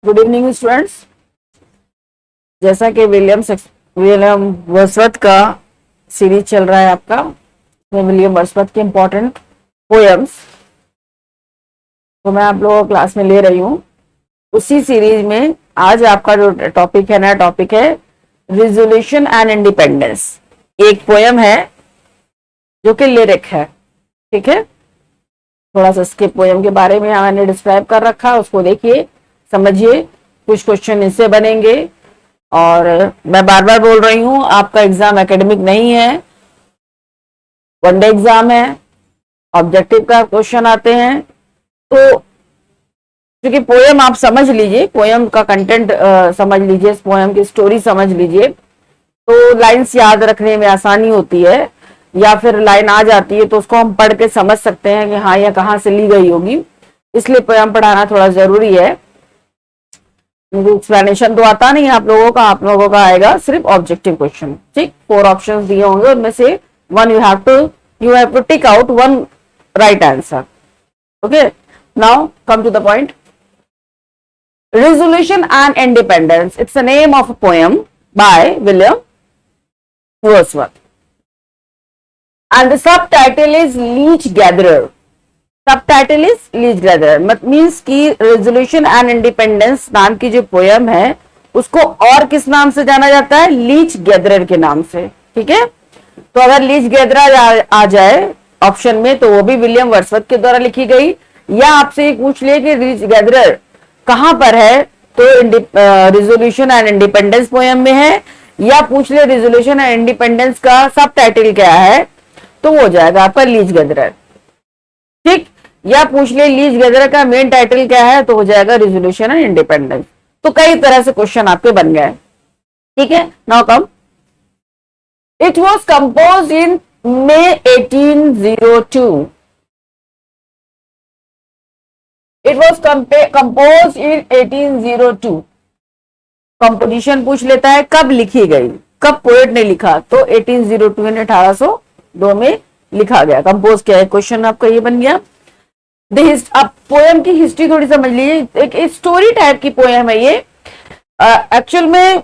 Good evening students. जैसा कि William Wordsworth का सीरीज चल रहा है आपका, विलियम वर्ड्सवर्थ के इम्पोर्टेंट पोएम्स तो मैं आप लोगों को क्लास में ले रही हूँ। उसी सीरीज में आज आपका जो टॉपिक है, नया टॉपिक है रिजोल्यूशन एंड इंडिपेंडेंस। एक पोएम है जो कि लिरिक है, ठीक है। थोड़ा सा इसके पोएम के बारे में मैंने डिस्क्राइब कर रखा, उसको देखिए, समझिए। कुछ क्वेश्चन इससे बनेंगे और मैं बार बार बोल रही हूं, आपका एग्जाम एकेडमिक नहीं है, वनडे एग्जाम है, ऑब्जेक्टिव का क्वेश्चन आते हैं। तो क्योंकि पोएम आप समझ लीजिए, पोएम का कंटेंट समझ लीजिए, पोएम की स्टोरी समझ लीजिए, तो लाइंस याद रखने में आसानी होती है, या फिर लाइन आ जाती है तो उसको हम पढ़ के समझ सकते हैं कि हाँ, यह कहाँ से ली गई होगी। इसलिए पोएम पढ़ाना थोड़ा जरूरी है। एक्सप्लेनेशन तो आता नहीं आप लोगों का, आप लोगों का आएगा सिर्फ ऑब्जेक्टिव क्वेश्चन, ठीक। 4 ऑप्शंस दिए होंगे, उनमें से one you have to tick out one right answer. Okay, now come to the point. Resolution and Independence. It's the name of a poem by William Wordsworth. And the subtitle is Leech Gatherer. Subtitle is Leech Gatherer. Means कि Resolution and Independence नाम की जो poem है उसको और किस नाम से जाना जाता है? लीच गैदरर के नाम से, ठीक है। तो अगर लीच गैदरर आ जाए ऑप्शन में तो वो भी विलियम वर्ड्सवर्थ के द्वारा लिखी गई, या आपसे पूछ ले कि लीच गैदरर कहां पर है, तो रिजोल्यूशन एंड इंडिपेंडेंस पोएम में है, या पूछ ले रिजोल्यूशन एंड इंडिपेंडेंस का सब टाइटल क्या है, तो वो हो जाएगा आपका लीच गैदरर, ठीक। या पूछ ले लीच गैदरर का मेन टाइटल क्या है, तो हो जाएगा रिजोल्यूशन एंड इंडिपेंडेंस। तो कई तरह से क्वेश्चन आपके बन गए, ठीक है। Now come, it was compose in May 1802. It was composed in 1802. Composition पूछ लेता है कब लिखी गई, कब पोएट ने लिखा, तो 1802 यानी 1802 में लिखा गया। कंपोज क्या है, क्वेश्चन आपका ये बन गया। अब पोएम की हिस्ट्री थोड़ी समझ लीजिए, एक स्टोरी टाइप की पोएम है ये। एक्चुअल में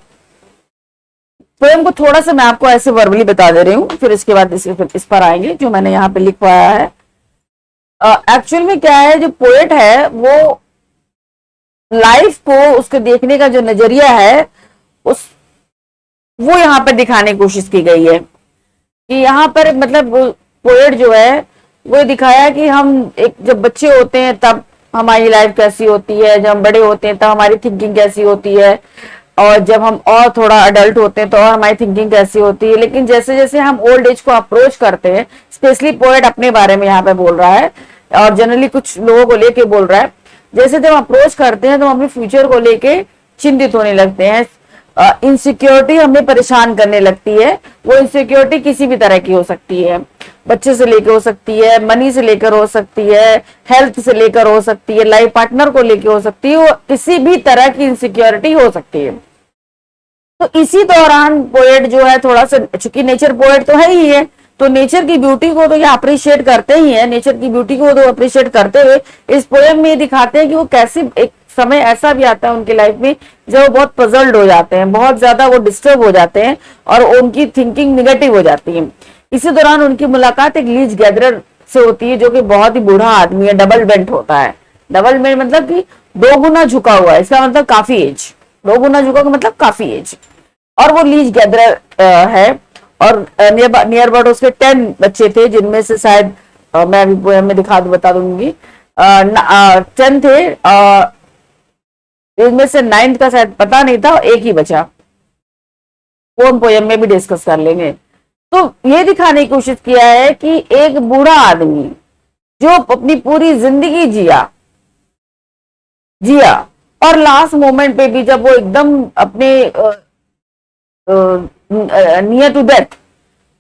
पोएम को थोड़ा सा मैं आपको ऐसे वर्बली बता दे रही हूँ, फिर इसके बाद इस पर आएंगे जो मैंने यहाँ पे लिख पाया है। एक्चुअल में क्या है, जो पोएट है वो लाइफ को, उसके देखने का जो नजरिया है वो यहाँ पर दिखाने की कोशिश की गई है कि यहाँ पर मतलब पोएट जो है वो दिखाया कि हम जब बच्चे होते हैं तब हमारी लाइफ कैसी होती है, जब हम बड़े होते हैं तब हमारी थिंकिंग कैसी होती है, और जब हम और थोड़ा अडल्ट होते हैं तो और हमारी थिंकिंग कैसी होती है। लेकिन जैसे जैसे हम ओल्ड एज को अप्रोच करते हैं, स्पेशली पोएट अपने बारे में यहाँ पे बोल रहा है और जनरली कुछ लोगों को लेके बोल रहा है, जैसे जब अप्रोच करते हैं तो हम अपने फ्यूचर को लेके चिंतित होने लगते हैं। इनसिक्योरिटी हमें परेशान करने लगती है। वो इनसिक्योरिटी किसी भी तरह की हो सकती है, बच्चे से लेकर हो सकती है, मनी से लेकर हो सकती है, हेल्थ से लेकर हो सकती है, लाइफ पार्टनर को लेकर हो सकती है, वो किसी भी तरह की इनसिक्योरिटी हो सकती है। तो इसी दौरान पोएट जो है थोड़ा सा, चूंकि नेचर पोएट तो है ही है, तो नेचर की ब्यूटी को तो ये अप्रिशिएट करते ही है, नेचर की ब्यूटी को तो अप्रिशिएट करते हुए इस पोएम में दिखाते हैं कि वो कैसे, एक समय ऐसा भी आता है उनकी लाइफ में जब वो बहुत पजल्ड हो जाते हैं, बहुत ज्यादा वो डिस्टर्ब हो जाते हैं और उनकी थिंकिंग निगेटिव हो जाती है। इसी दौरान उनकी मुलाकात एक लीच गैदरर से होती है जो कि बहुत ही बूढ़ा आदमी है, डबल बेंट होता है। डबल बेंट मतलब कि 2 गुना झुका हुआ है, इसका मतलब काफी एज, 2 गुना झुका का मतलब काफी एज, और वो लीच गैदरर है। और नियर अबाउट उसके 10 बच्चे थे, जिनमें से शायद मैं अभी पोएम में बता दूंगी 10 थे, इनमें से 9th का शायद पता नहीं था, एक ही बचा, वो हम पोएम में भी डिस्कस कर लेंगे। तो ये दिखाने की कोशिश किया है कि एक बूढ़ा आदमी जो अपनी पूरी जिंदगी जिया और लास्ट मोमेंट पे भी जब वो एकदम अपने नियर टू डेथ,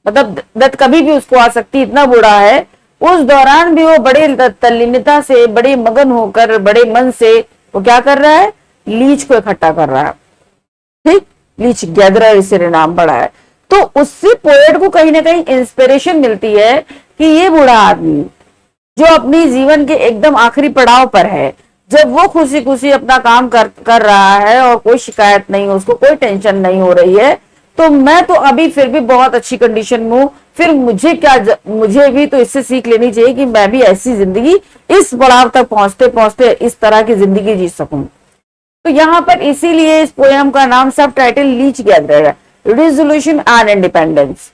मतलब डेथ कभी भी उसको आ सकती, इतना बुरा है, उस दौरान भी वो बड़े तल्लीनता से, बड़े मगन होकर, बड़े मन से वो क्या कर रहा है, लीच को इकट्ठा कर रहा है, ठीक। लीच गैदरर इसे नाम पड़ा है। तो उससे पोएट को कहीं ना कहीं इंस्पिरेशन मिलती है कि ये बूढ़ा आदमी जो अपनी जीवन के एकदम आखिरी पड़ाव पर है, जब वो खुशी खुशी अपना काम कर रहा है और कोई शिकायत नहीं, उसको कोई टेंशन नहीं हो रही है, तो मैं तो अभी फिर भी बहुत अच्छी कंडीशन में हूँ, फिर मुझे क्या, मुझे भी तो इससे सीख लेनी चाहिए कि मैं भी ऐसी जिंदगी, इस पड़ाव तक पहुंचते पहुंचते इस तरह की जिंदगी जी सकूं। तो यहाँ पर इसीलिए इस पोयम का नाम सब टाइटल लीच गैदरर है, रिजोल्यूशन एंड इंडिपेंडेंस।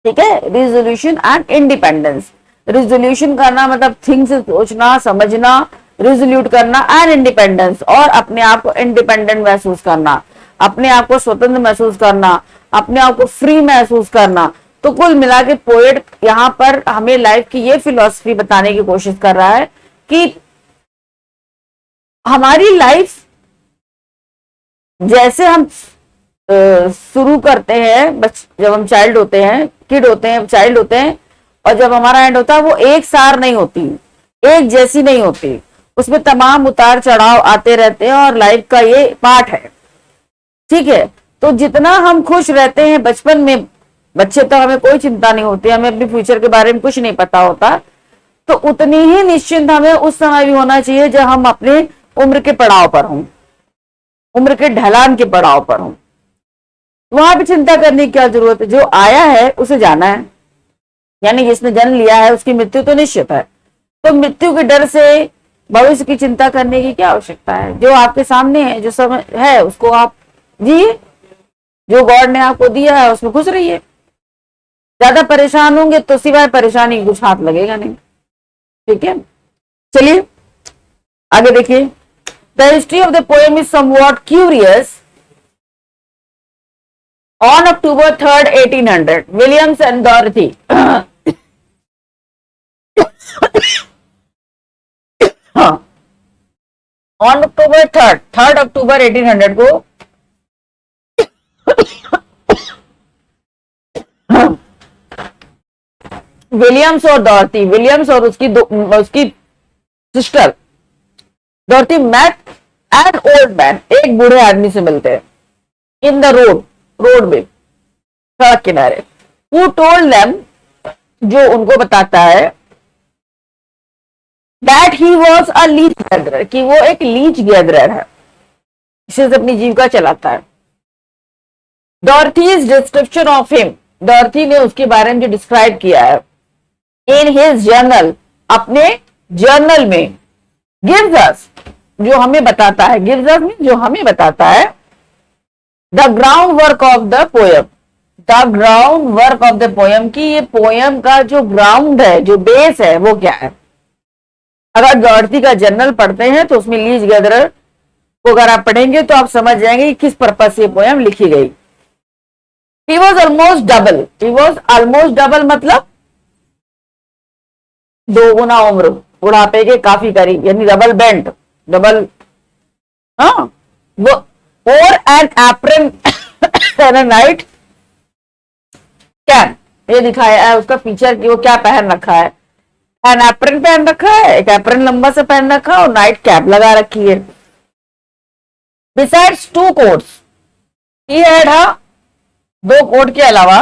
ठीक है, रिजोल्यूशन एंड इंडिपेंडेंस। रिजोल्यूशन करना मतलब थिंग से सोचना समझना, रिजोल्यूट करना, एंड इंडिपेंडेंस और अपने आप को इंडिपेंडेंट महसूस करना, अपने आप को स्वतंत्र महसूस करना, अपने आप को फ्री महसूस करना। तो कुल मिला के पोएट यहाँ पर हमें लाइफ की ये फिलॉसफी बताने की कोशिश कर रहा है कि हमारी लाइफ जैसे हम शुरू करते हैं, जब हम चाइल्ड होते हैं, किड होते हैं, चाइल्ड होते हैं, और जब हमारा एंड होता है वो एक सार नहीं होती, एक जैसी नहीं होती, उसमें तमाम उतार चढ़ाव आते रहते हैं और लाइफ का ये पार्ट है। ठीक है, तो जितना हम खुश रहते हैं बचपन में, बच्चे तो हमें कोई चिंता नहीं होती, हमें अपने फ्यूचर के बारे में कुछ नहीं पता होता, तो उतनी ही निश्चिंत हमें उस समय भी होना चाहिए जब हम अपने उम्र के पड़ाव पर हों, उम्र के ढलान के पड़ाव पर हों। वहां भी चिंता करने की क्या जरूरत है, जो आया है उसे जाना है, यानी जिसने जन्म लिया है उसकी मृत्यु तो निश्चित है, तो मृत्यु के डर से भविष्य की चिंता करने की क्या आवश्यकता है। जो आपके सामने है, जो समय है, उसको आप जिए, जो गॉड ने आपको दिया है उसमें खुश रहिए। ज्यादा परेशान होंगे तो सिवाय परेशानी कुछ हाथ लगेगा नहीं। ठीक है, चलिए आगे देखिए। The history of the poem is somewhat curious. On October 3rd, 1800, Williams and Dorothy on October 3rd October 1800 को विलियम्स और डॉर्थी, विलियम्स और उसकी sister Dorothy met an old man, एक बूढ़े आदमी से मिलते हैं, इन द रोड में, सड़क किनारे। Who told them, जो उनको बताता है, that he was a leech gatherer, कि वो एक लीच गैदरर है, इसे अपनी जीविका चलाता है। Dorothy's description of him, डॉर्थी ने उसके बारे में जो डिस्क्राइब किया है, in his journal, अपने जर्नल में, gives us, जो हमें बताता है, gives us जो हमें बताता है, the ground work of the poem, the ground work of the poem, की ये पोयम का जो ग्राउंड है, जो बेस है, वो क्या है। अगर डॉर्थी का जर्नल पढ़ते हैं तो उसमें लीच गैदरर को अगर आप पढ़ेंगे तो आप समझ जाएंगे कि किस पर्पज से पोयम लिखी गई। He was almost double, he was almost double मतलब दो गुना उम्र, बुढ़ापे के काफी करीब, यानी डबल बेंट, डबल, हाँ वो, और an apron and night cap, ये दिखाया है उसका फीचर कि वो क्या पहन रखा है, एन एप्रन पहन रखा है, एक एप्रन लंबा से पहन रखा है और नाइट कैप लगा रखी है। Besides two coats, he had a, दो कोट के अलावा,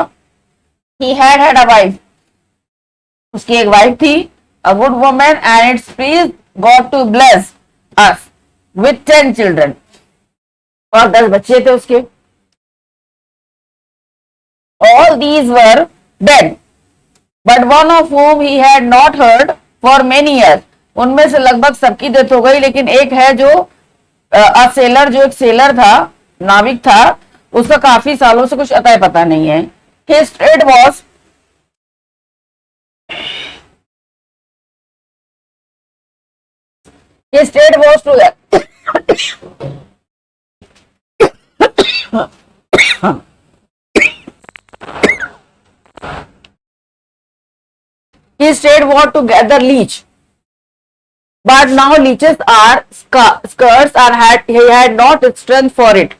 ही हैड अ वाइफ, उसकी एक वाइफ थी, a good woman, and it's please God to bless us with 10 children, और 10 बच्चे थे उसके। All these were dead, but one of whom he had not heard for many years. उनमें से लगभग सबकी डेथ हो गई, लेकिन एक है जो सेलर, जो एक सेलर था, नाविक था, उसका काफी सालों से कुछ अता पता नहीं है। His trade was to his trade was to gather leech, but now leeches are scarce and he had not strength for it.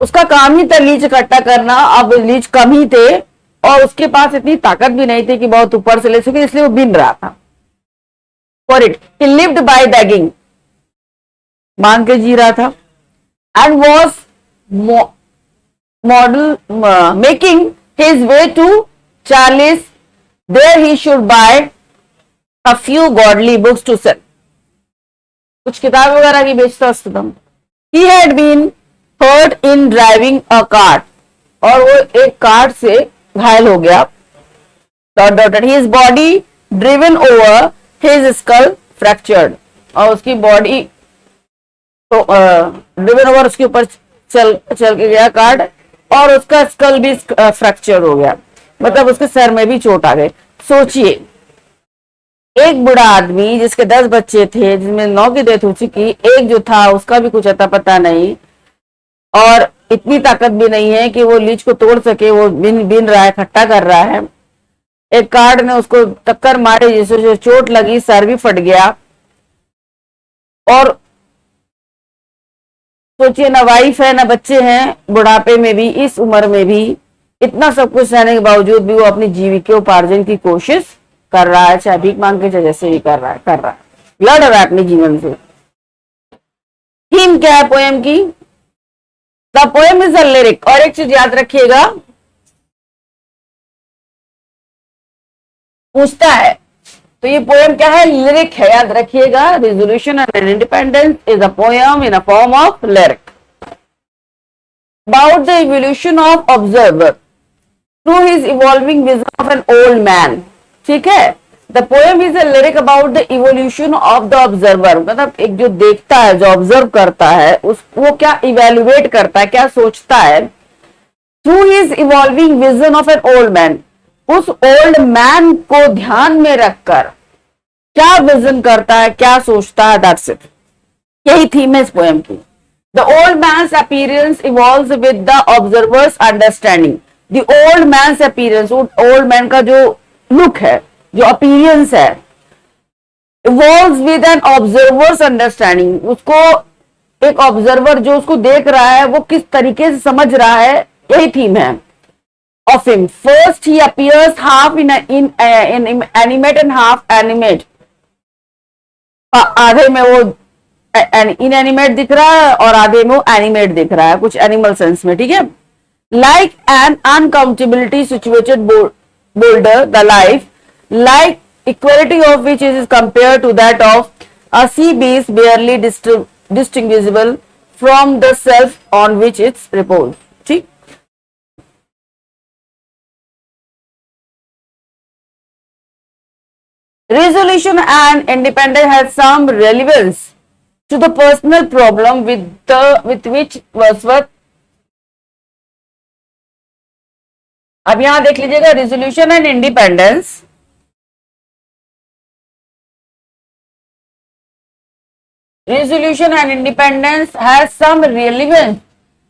उसका काम ही था लीच इकट्ठा करना, अब लीच कम ही थे और उसके पास इतनी ताकत भी नहीं थी कि बहुत ऊपर से ले सके, इसलिए वो बिन रहा था। For it, he lived by begging, मांग के जी रहा था, and was making his way to Charles, there he should buy a few godly books to sell. कुछ किताब वगैरह की बेचता उस्तम। He had been hurt in driving a cart, और वो एक कार्ट से घायल हो गया। His body driven over, his skull fractured, और उसकी बॉडी तो ड्रिवन ओवर, उसके ऊपर चल के गया कार्ड, और उसका स्कल भी फ्रैक्चर हो गया, मतलब उसके सर में भी चोट आ गई। सोचिए, एक बूढ़ा आदमी जिसके 10 बच्चे थे, जिसमें 9 की डेथ हो चुकी, एक जो था उसका भी कुछ अता पता नहीं, और इतनी ताकत भी नहीं है कि वो लीच को तोड़ सके, वो बिन रहा है, खट्टा कर रहा है। एक कार्ड ने उसको टक्कर मारी जिससे जो चोट लगी, सर भी फट गया। और सोचिए, ना वाइफ है ना बच्चे हैं, बुढ़ापे में भी, इस उम्र में भी इतना सब कुछ रहने के बावजूद भी वो अपनी जीविकोपार्जन की कोशिश कर रहा है, चाहे भीख मांग के चाहे जैसे भी कर रहा है, लड़ रहा है अपने जीवन से। थीम क्या है पोएम की? The poem is a lyric. और एक चीज याद रखिएगा, पूछता है तो ये पोएम क्या है? लिरिक है, याद रखिएगा। Resolution and independence is a poem in a form of lyric about the evolution of observer through his evolving vision of an old man। ठीक है, the poem is a lyric about the evolution of the observer, मतलब एक जो देखता है, जो observe करता है, उस वो क्या इवेल्युएट करता है, क्या सोचता है। Through his evolving vision of N old man, उस ओल्ड मैन को ध्यान में रखकर क्या विजन करता है, क्या सोचता है, दैट्स इट। यही थीम है इस पोएम की। The old man's appearance evolves with the observer's understanding। The old man's appearance, old man का जो look है, जो appearance है, evolves with an observer's understanding। उसको एक observer जो उसको देख रहा है, वो किस तरीके से समझ रहा है, यही थीम है of him। First he appears half in animate and half animate। आधे में वो इनएनिमेट दिख रहा है और आधे में वो एनिमेट दिख रहा है, कुछ एनिमल सेंस में, ठीक है। Like an unaccountability situated boulder the life, like equality of which is compare to that of a sea beast barely distinguishable from the self on which its repose. ठीक, resolution and independence has some relevance to the personal problem with which Wordsworth। अब यहां देख लीजिएगा, resolution and independence, resolution and independence has some relevance।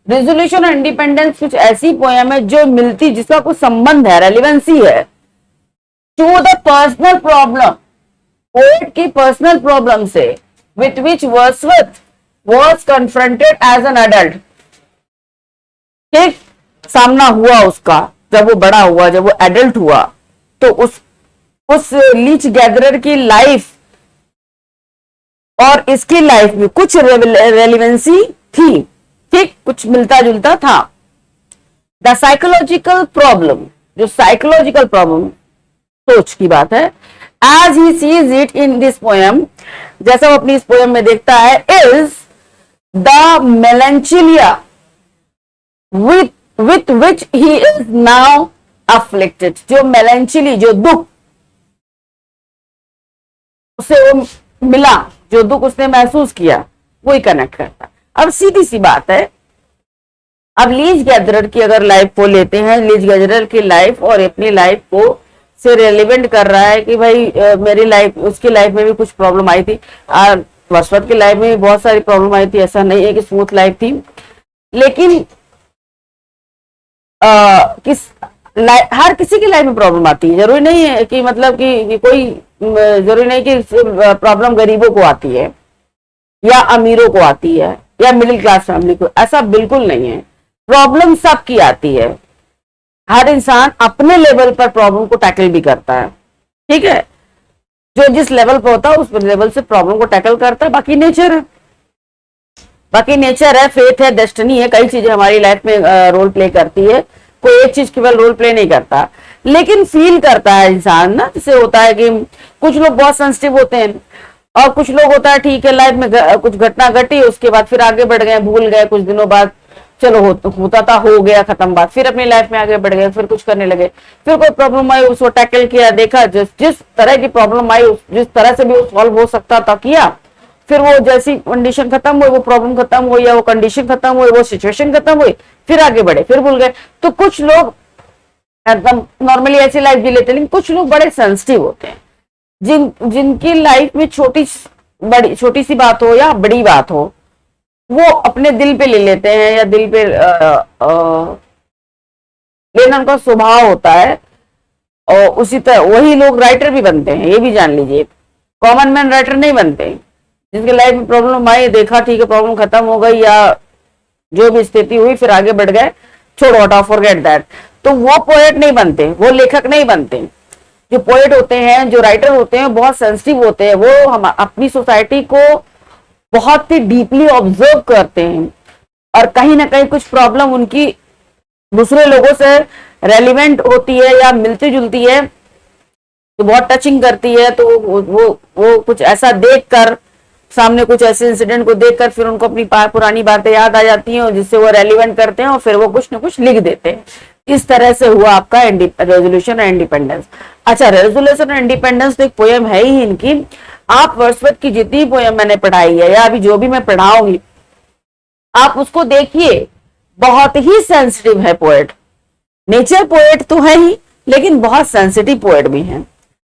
resolution and independence कुछ ऐसी poem है जो मिलती, जिसका कुछ संबंध है, रेलिवेंसी है, to the personal problem, poet की पर्सनल प्रॉब्लम से, with which Wordsworth was confronted as an adult। ठीक, सामना हुआ उसका जब वो बड़ा हुआ, जब वो एडल्ट हुआ, तो उस लीच गैदरर की लाइफ और इसकी लाइफ में कुछ रेलिवेंसी थी। ठीक, कुछ मिलता जुलता था। द साइकोलॉजिकल प्रॉब्लम, जो साइकोलॉजिकल प्रॉब्लम, सोच की बात है, as he sees it in this poem, जैसा वो अपनी इस पोएम में देखता है, is the melancholia with which he is now afflicted। जो melancholy, जो दुख उसे वो मिला, जो दुख उसने महसूस किया, वही कनेक्ट करता। अब सीधी सी बात है, अब लीच गैदरर की अगर लाइफ को लेते हैं, लीच गैदरर की लाइफ और अपनी लाइफ को से रेलिवेंट कर रहा है कि भाई मेरी लाइफ, उसकी लाइफ में भी कुछ प्रॉब्लम आई थी, वर्dsworth की लाइफ में भी बहुत सारी प्रॉब्लम आई थी, ऐसा नहीं है कि स्मूथ लाइफ थी। लेकिन हर किसी की लाइफ में प्रॉब्लम आती है, जरूरी नहीं है कि मतलब कि कोई, जरूरी नहीं कि प्रॉब्लम गरीबों को आती है या अमीरों को आती है या मिडिल क्लास फैमिली को, ऐसा बिल्कुल नहीं है। प्रॉब्लम सबकी आती है, हर इंसान अपने लेवल पर प्रॉब्लम को टैकल भी करता है। ठीक है, जो जिस लेवल पर होता है उस लेवल से प्रॉब्लम को टैकल करता है। बाकी नेचर है, बाकी नेचर है, फेथ है, डेस्टिनी है, कई चीजें हमारी लाइफ में रोल प्ले करती है। कोई एक चीज केवल रोल प्ले नहीं करता, लेकिन फील करता है इंसान ना। जैसे होता है कि कुछ लोग बहुत सेंसिटिव होते हैं, और कुछ लोग होता है ठीक है लाइफ में कुछ घटना घटी, उसके बाद फिर आगे बढ़ गए, भूल गए, कुछ दिनों बाद चलो होता था, हो गया, खत्म बात, फिर अपनी लाइफ में आगे बढ़ गए, फिर कुछ करने लगे, फिर कोई प्रॉब्लम आई उसको टैकल किया, देखा जिस तरह की प्रॉब्लम आई जिस तरह से भी वो सॉल्व हो सकता था किया, फिर वो जैसी कंडीशन खत्म हुई, वो प्रॉब्लम खत्म हुई या वो कंडीशन खत्म हुई, वो सिचुएशन खत्म हुई, फिर आगे बढ़े, फिर भूल गए। तो कुछ लोग एकदम नॉर्मली ऐसी लाइफ जी लेते हैं, लेकिन कुछ लोग बड़े सेंसिटिव होते हैं, जिनकी लाइफ में छोटी सी बात हो या बड़ी बात हो, वो अपने दिल पे ले लेते हैं, या दिल पे लेना उनका स्वभाव होता है। और उसी तरह वही लोग राइटर भी बनते हैं, ये भी जान लीजिए। कॉमन मैन राइटर नहीं बनते। जिनके लाइफ में प्रॉब्लम आई, देखा ठीक है प्रॉब्लम खत्म हो गई या जो भी स्थिति हुई, फिर आगे बढ़ गए, छोड़ो हटाओ, फॉरगेट दैट, तो वो पोएट नहीं बनते, वो लेखक नहीं बनते। जो पोएट होते हैं, जो राइटर होते हैं, बहुत सेंसिटिव होते हैं, वो हम अपनी सोसाइटी को बहुत ही डीपली ऑब्जर्व करते हैं, और कहीं ना कहीं कुछ प्रॉब्लम उनकी दूसरे लोगों से रेलिवेंट होती है या मिलती जुलती है, तो बहुत टचिंग करती है। तो वो कुछ ऐसा देखकर, सामने कुछ ऐसे इंसिडेंट को देखकर फिर उनको अपनी पुरानी बातें याद आ जाती हैं, जिससे वो रेलिवेंट करते हैं और फिर वो कुछ ना कुछ लिख देते हैं। इस तरह से हुआ आपका रेजोल्यूशन और इंडिपेंडेंस। अच्छा, रेजोल्यूशन और इंडिपेंडेंस तो एक पोएम है ही इनकी। आप वर्ड्सवर्थ की जितनी पोएम मैंने पढ़ाई है या अभी जो भी मैं पढ़ाऊंगी, आप उसको देखिए, बहुत ही सेंसिटिव है पोएट। नेचर पोएट तो है ही, लेकिन बहुत सेंसिटिव पोएट भी हैं।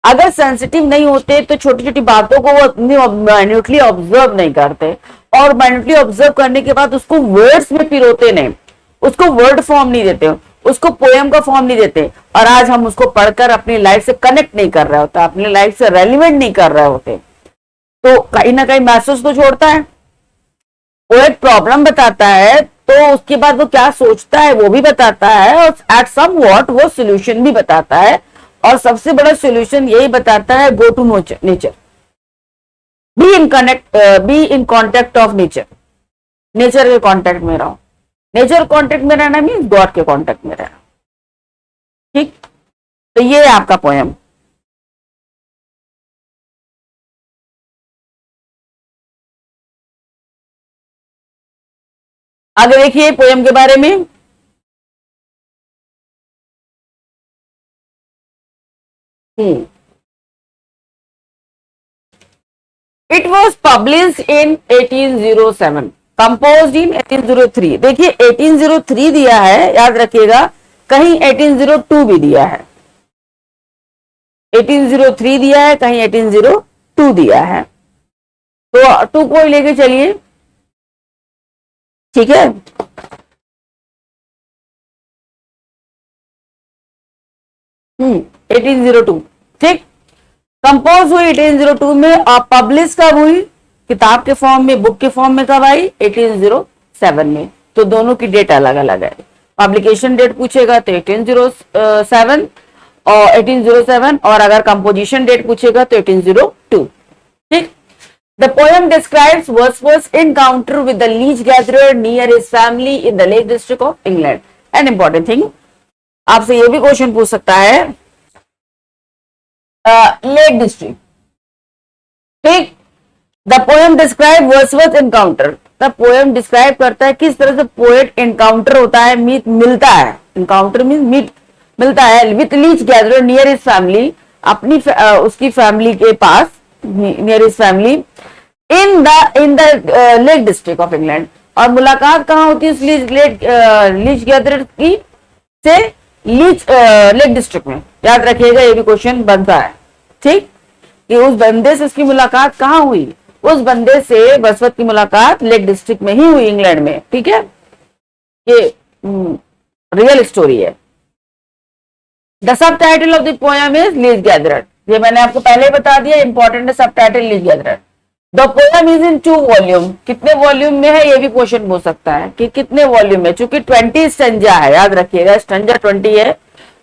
अगर सेंसिटिव नहीं होते तो छोटी छोटी बातों को वो माइन्यूटली ऑब्जर्व नहीं करते, और माइन्यूटली ऑब्जर्व करने के बाद उसको वर्ड्स में पिरोते नहीं, उसको वर्ड फॉर्म नहीं देते, उसको पोएम का फॉर्म नहीं देते, और आज हम उसको पढ़कर अपनी लाइफ से कनेक्ट नहीं कर रहे होते, अपनी लाइफ से रेलिवेंट नहीं कर रहे होते, तो कहीं ना कहीं मैसेज तो छोड़ता है। पोएट प्रॉब्लम बताता है तो उसके बाद वो क्या सोचता है वो भी बताता है, और एट सम वॉट वो सोल्यूशन भी बताता है, और सबसे बड़ा सोल्यूशन यही बताता है, go to nature, be in contact of nature, nature के कॉन्टेक्ट में रहो। नेचर कॉन्टेक्ट में रहना मीन्स गॉड के कॉन्टेक्ट में रहना। ठीक, तो ये है आपका पोएम। आगे देखिए पोएम के बारे में। It was publish in 1807, compose इन 1803। देखिए 1803 दिया है, याद रखिएगा, कहीं 1802 भी दिया है। 1803 दिया है, कहीं 1802 दिया है, तो टू को लेके चलिए, ठीक है। हम्म, 1802, ठीक। कंपोज हुई 1802 में, और पब्लिश कब हुई, किताब के फॉर्म में, बुक के फॉर्म में कब आई, 1807 में। तो दोनों की डेट अलग अलग है। पब्लिकेशन डेट पूछेगा तो 1807 और 1807, और अगर कंपोजिशन डेट पूछेगा तो 1802, ठीक। The poem describes Wordsworth encounter with the leech gatherer near his family in the lake district of England. An important thing, आपसे ये भी क्वेश्चन पूछ सकता है, लेक डिस्ट्रिक्ट, ठीक। The poem describe Wordsworth encounter, the poem describe करता है किस तरह से पोएट एनकाउंटर होता है, मीट मिलता है, एनकाउंटर मीन मीट मिलता है, with leech gatherer near his family, अपनी उसकी फैमिली के पास, near his family, in the lake district of England. और मुलाकात कहाँ होती है उस लीच गैदरर की से, लेक डिस्ट्रिक्ट में। याद रखिएगा, ये भी क्वेश्चन बनता है, ठीक, कि उस बंदे से उसकी मुलाकात कहाँ हुई, उस बंदे से वर्ड्सवर्थ की मुलाकात लेक डिस्ट्रिक्ट में ही हुई, इंग्लैंड में, ठीक है। ये रियल स्टोरी है। The subtitle of the poem is leech gatherer, ये मैंने आपको पहले बता दिया, इंपॉर्टेंट है subtitle leech gatherer. The poem is in 2 volume, कितने वॉल्यूम में है ये भी क्वेश्चन हो सकता है कि कितने वॉल्यूम में, चूंकि 20 स्टैंजा है, याद रखिएगा, स्टैंजा 20 है,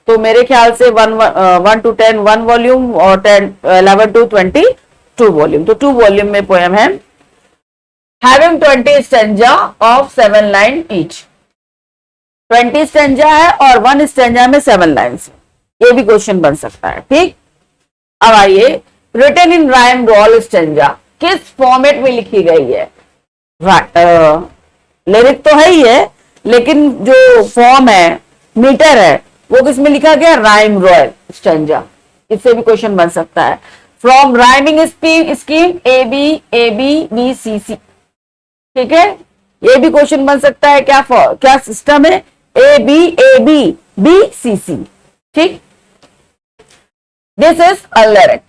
तो मेरे ख्याल से 1 to 10 1 वॉल्यूम, और 11 to 20 2 वॉल्यूम, तो 2 वॉल्यूम में पोएम है। Having 20 stanza of 7 line each, 20 stanza है और 1 स्टैंजा में 7 लाइन्स, ये भी क्वेश्चन बन सकता है, ठीक। अब आइए, written in rhyme all stanza, किस फॉर्मेट में लिखी गई है। लिरिक तो है ही है, लेकिन जो फॉर्म है, मीटर है, वो किस में लिखा गया, राइम रॉयल स्टैंजा। इससे भी क्वेश्चन बन सकता है। From rhyming scheme A B C C, ठीक है, ये भी क्वेश्चन बन सकता है। क्या सिस्टम है, ए बी सी सी, ठीक। This is a lyric.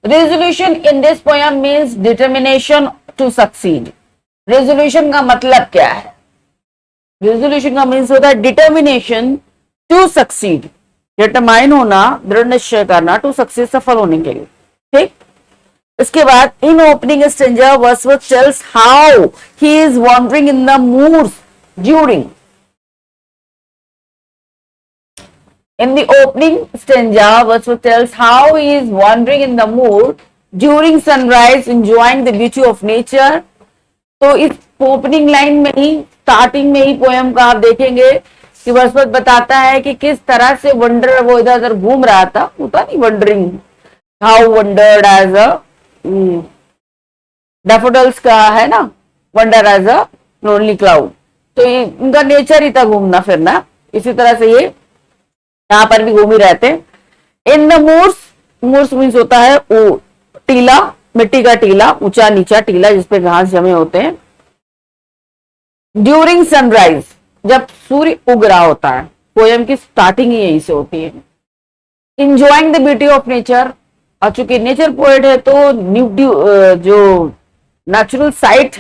Resolution in this poem means determination to succeed. Resolution का मतलब क्या है, रेजोल्यूशन का मीन्स होता है डिटर्मिनेशन टू सक्सीड, डिटरमाइन होना, दृढ़ निश्चय करना, टू सक्सीड सफल होने के लिए, ठीक। इसके बाद in opening stanza Wordsworth tells how he is wandering in the moods during. In the opening stanza, Wordsworth tells how he is wandering in the mood during sunrise, enjoying the beauty of nature. तो इस opening line में ही, starting में ही poem का आप देखेंगे कि वर्dsworth बताता है कि किस तरह से वंडर वो इधर उधर घूम रहा था, होता नहीं wandering, how wandered as a daffodils का है ना, wander as a lonely cloud. तो ये उनका नेचर ही था घूमना फिरना, इसी तरह से ये यहां पर भी घूम ही रहते। In the moors, moors means होता है टीला, मिट्टी का टीला, ऊंचा नीचा टीला जिसपे घास जमे होते हैं। ड्यूरिंग सनराइज, जब सूर्य उग रहा होता है, पोयम की स्टार्टिंग ही यहीं से होती है। Enjoying the beauty of nature, और चूंकि नेचर पोएट है तो जो नेचुरल साइट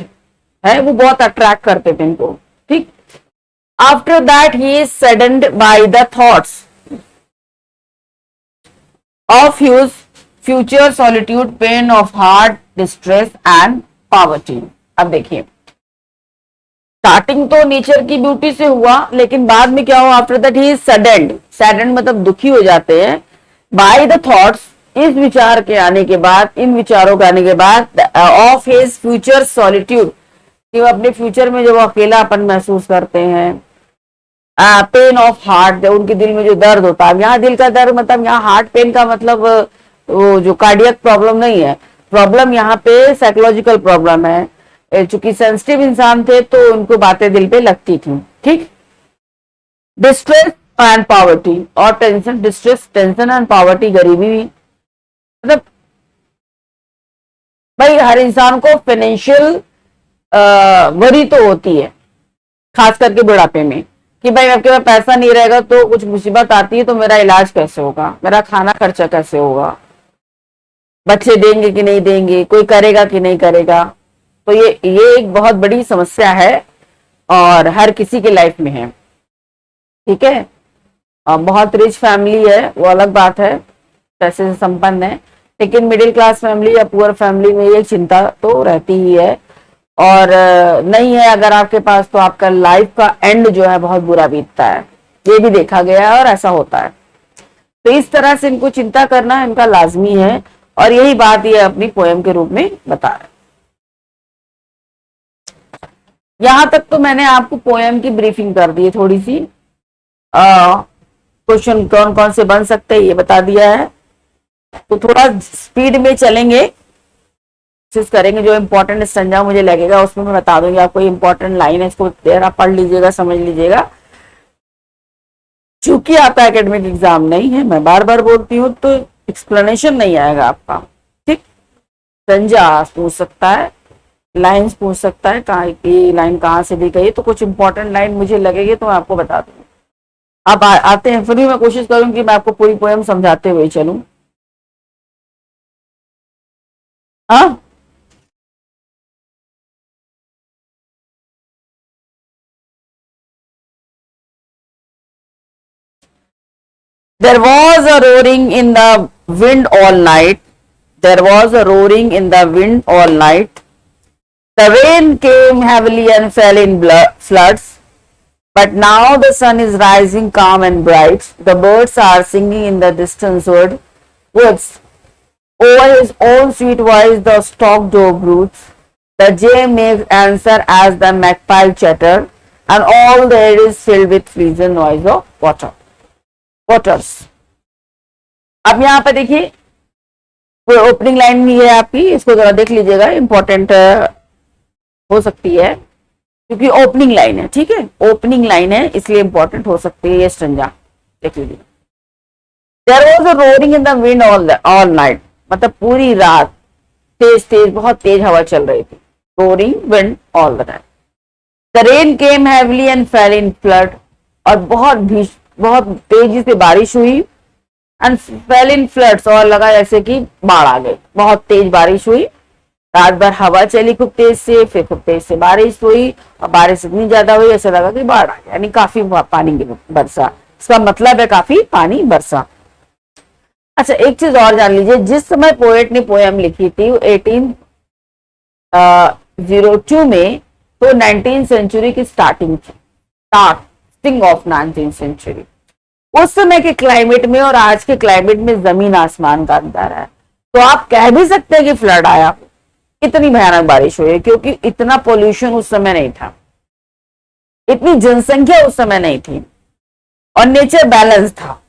है वो बहुत अट्रैक्ट करते थे इनको, ठीक। After that he is saddened by the thoughts of his future solitude, pain of heart, distress and poverty। अब देखिए, स्टार्टिंग तो नेचर की ब्यूटी से हुआ, लेकिन बाद में क्या हुआ, after that he is saddened, saddened मतलब दुखी हो जाते हैं, बाय द थॉट्स, इस विचार के आने के बाद, इन विचारों के आने के बाद, ऑफ हिज फ्यूचर सॉलिट्यूड, कि वो अपने फ्यूचर में जब अकेलापन महसूस करते हैं, पेन ऑफ हार्ट, उनके दिल में जो दर्द होता है, यहाँ दिल का दर्द मतलब यहाँ हार्ट पेन का मतलब वो जो कार्डियक प्रॉब्लम नहीं है, प्रॉब्लम यहाँ पे साइकोलॉजिकल प्रॉब्लम है। चूंकि सेंसिटिव इंसान थे तो उनको बातें दिल पे लगती थी, ठीक। डिस्ट्रेस एंड पॉवर्टी, और tension, distress tension and poverty गरीबी भी, मतलब भाई हर इंसान को फाइनेंशियल वरी तो होती है, खास करके बुढ़ापे में, कि भाई आपके पास पैसा नहीं रहेगा तो कुछ मुसीबत आती है तो मेरा इलाज कैसे होगा, मेरा खाना खर्चा कैसे होगा, बच्चे देंगे कि नहीं देंगे, कोई करेगा कि नहीं करेगा। तो ये एक बहुत बड़ी समस्या है और हर किसी के लाइफ में है, ठीक है। बहुत रिच फैमिली है वो अलग बात है, पैसे से संपन्न है, लेकिन मिडिल क्लास फैमिली या पुअर फैमिली में ये चिंता तो रहती ही है, और नहीं है अगर आपके पास तो आपका लाइफ का एंड जो है बहुत बुरा बीतता है, ये भी देखा गया है और ऐसा होता है। तो इस तरह से इनको चिंता करना इनका लाजमी है, और यही बात ये अपनी पोएम के रूप में बता रहे। यहां तक तो मैंने आपको पोएम की ब्रीफिंग कर दी है, थोड़ी सी क्वेश्चन कौन कौन से बन सकते हैं ये बता दिया है। तो थोड़ा स्पीड में चलेंगे, कोशिश करेंगे, जो इंपॉर्टेंट स्टैंजा मुझे लगेगा उसमें मैं बता दूंगी आपको। इंपॉर्टेंट लाइन है, इसको जरा पढ़ लीजिएगा, समझ लीजिएगा। चूंकि आपका एकेडमिक एग्जाम नहीं है, मैं बार बार बोलती हूँ, तो एक्सप्लेनेशन नहीं आएगा आपका, ठीक। स्टैंजा पूछ सकता है, लाइंस पूछ सकता है, कहाँ की लाइन कहाँ से दी गई, तो कुछ इंपॉर्टेंट लाइन मुझे लगेगी तो मैं आपको बता दूंगी। अब आते हैं, फिर भी मैं कोशिश करूंगी मैं आपको पूरी पोएम समझाते हुए चलूं। हाँ, there was a roaring in the wind all night. There was a roaring in the wind all night. The rain came heavily and fell in floods. But now the sun is rising calm and bright. The birds are singing in the distant woods. Over his own sweet voice the stork dove broods. The jay makes answer as the magpie chatter, and all the air is filled with pleasant noise of waters। अब यहां पर देखिए, वो opening line भी है आपकी, इसको जरा देख लीजिएगा, इंपॉर्टेंट हो सकती है क्योंकि ओपनिंग लाइन है, ठीक है, ओपनिंग लाइन है इसलिए इंपॉर्टेंट हो सकती है ये स्टंजा, देख लीजिए। There was a roaring in the wind all night, मतलब पूरी रात तेज तेज, बहुत तेज हवा चल रही थी, roaring wind all the night. The rain came heavily and fail in flood, और बहुत तेजी से बारिश हुई, एंड फेल इन फ्लड्स, और लगा जैसे कि बाढ़ आ गई, बहुत तेज बारिश हुई। रात भर हवा चली खूब तेज से, फिर खूब तेज से बारिश हुई, और बारिश इतनी ज्यादा हुई ऐसा लगा कि बाढ़ आ गई, यानी काफी पानी बरसा, इसका मतलब है काफी पानी बरसा। अच्छा, एक चीज और जान लीजिए, जिस समय पोएट ने पोएम लिखी थी 1802 में, तो 19th सेंचुरी की स्टार्टिंग थी, स्टार्टिंग ऑफ 19th सेंचुरी। उस समय के क्लाइमेट में और आज के क्लाइमेट में जमीन आसमान का अंतर है, तो आप कह भी सकते हैं कि फ्लड आया, इतनी भयानक बारिश हुई, क्योंकि इतना पोल्यूशन उस समय नहीं था, इतनी जनसंख्या उस समय नहीं थी, और नेचर बैलेंस था।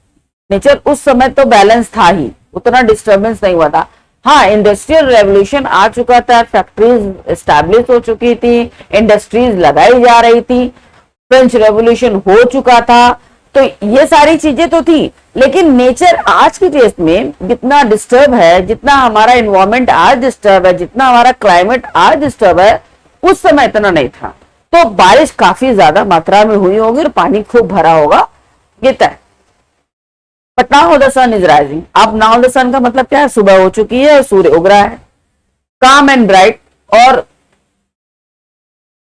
नेचर उस समय तो बैलेंस था ही, उतना डिस्टरबेंस नहीं हुआ था। हाँ, इंडस्ट्रियल रेवोल्यूशन आ चुका था, फैक्ट्रीज एस्टैब्लिश हो चुकी थी, इंडस्ट्रीज लगाई जा रही थी, फ्रेंच रेवोल्यूशन हो चुका था, तो ये सारी चीजें तो थी, लेकिन नेचर आज की डेट में जितना डिस्टर्ब है, जितना हमारा एनवायरमेंट आज डिस्टर्ब है, जितना हमारा क्लाइमेट आज डिस्टर्ब है, उस समय इतना नहीं था। तो बारिश काफी ज्यादा मात्रा में हुई होगी और पानी खूब भरा होगा, ये तय। But now the sun is rising, अब नाउ द सन का मतलब क्या है, सुबह हो चुकी है, सूर्य उग रहा है, काम एंड ब्राइट, और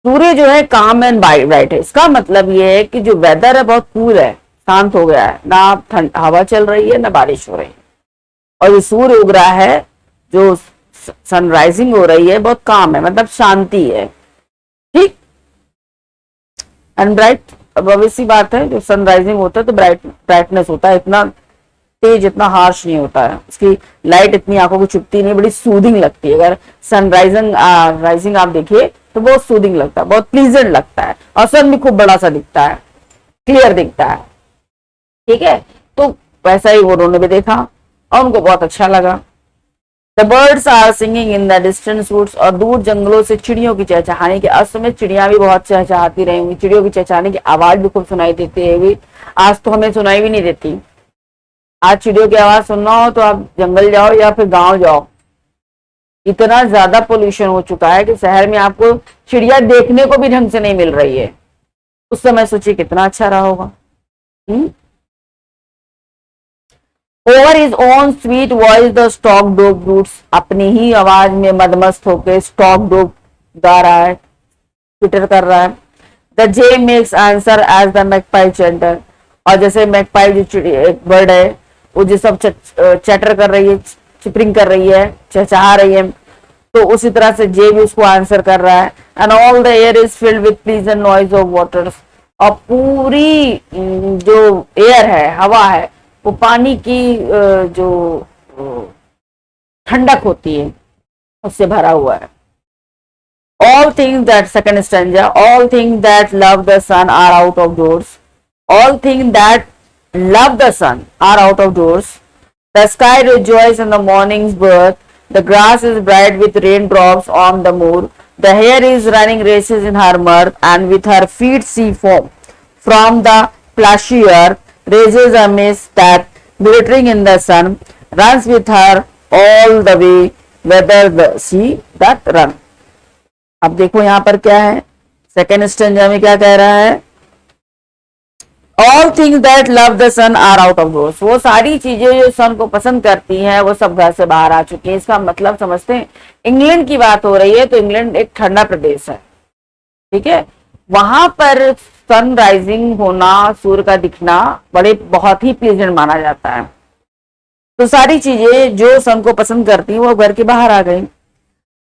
सूर्य जो है काम एंड ब्राइट है, इसका मतलब ये है कि जो वेदर है बहुत कूल है, शांत हो गया है, ना ठंड हवा चल रही है ना बारिश हो रही है, और जो सूर्य उग रहा है, जो सनराइजिंग हो रही है, बहुत काम है, मतलब शांति है, ठीक। एंड ब्राइट, अब ऑब्वियसली बात है, जो सनराइजिंग होता है तो ब्राइटनेस होता है, इतना तेज, इतना हार्श नहीं होता है, उसकी लाइट इतनी आंखों को चुभती नहीं, बड़ी सूदिंग लगती है। अगर सनराइजिंग राइजिंग आप देखिए तो बहुत सूदिंग लगता है, बहुत प्लीजेंट लगता है, और सन भी खूब बड़ा सा दिखता है, क्लियर दिखता है, ठीक है। तो वैसा ही वो उन्होंने भी देखा और उनको बहुत अच्छा लगा। The birds are singing in the distant woods, और दूर जंगलों से चिड़ियों की चहचहाने की, आज समय चिड़िया भी बहुत चहचहाती रही होंगी, चिड़ियों की चहचहाने की आवाज भी खूब सुनाई देती है, आज तो हमें सुनाई भी नहीं देती। आज चिड़ियों की आवाज सुनना हो तो आप जंगल जाओ या फिर गांव जाओ, इतना ज्यादा पोल्यूशन हो चुका है कि शहर में आपको चिड़िया देखने को भी ढंग से नहीं मिल रही है। उस समय सोचिए कितना अच्छा रहा होगा। Over his own sweet voice the stock dog roots, अपनी ही आवाज में मदमस्त होकर स्टॉक डॉग गा रहा है, ट्विटर कर रहा है। The jay makes answer as the magpie chatter, और जैसे मैकपाई जो एक बर्ड है वो जो सब चैटर कर रही है, चिपरिंग कर रही है, चहचहा रही है, तो उसी तरह से जे भी उसको आंसर कर रहा है। And all the air is filled with pleasant noise of waters, और पूरी जो एयर है, हवा है, वो पानी की जो ठंडक होती है उससे भरा हुआ है। All things that, second stanza, all things that love the sun are out of doors. All things that love the sun are out of doors. The sky rejoices in the morning's birth. The grass is bright with raindrops on the moor. The hare is running races in her mirth, and with her feet she foam. From the plushy earth raises a mist that, glittering in the sun, runs with her all the way, whether she doth run. अब देखो यहां पर क्या है, second stanza में क्या कह रहा है, all things that love the sun are out of doors, वो सारी चीजें जो सन को पसंद करती हैं वो सब घर से बाहर आ चुकी हैं। इसका मतलब समझते हैं, इंग्लैंड की बात हो रही है, तो इंग्लैंड एक ठंडा प्रदेश है, ठीक है, वहां पर सन राइजिंग होना, सूर्य का दिखना बहुत ही प्लीजेंट माना जाता है। तो सारी चीजें जो सन को पसंद करती हैं वो घर के बाहर आ गई।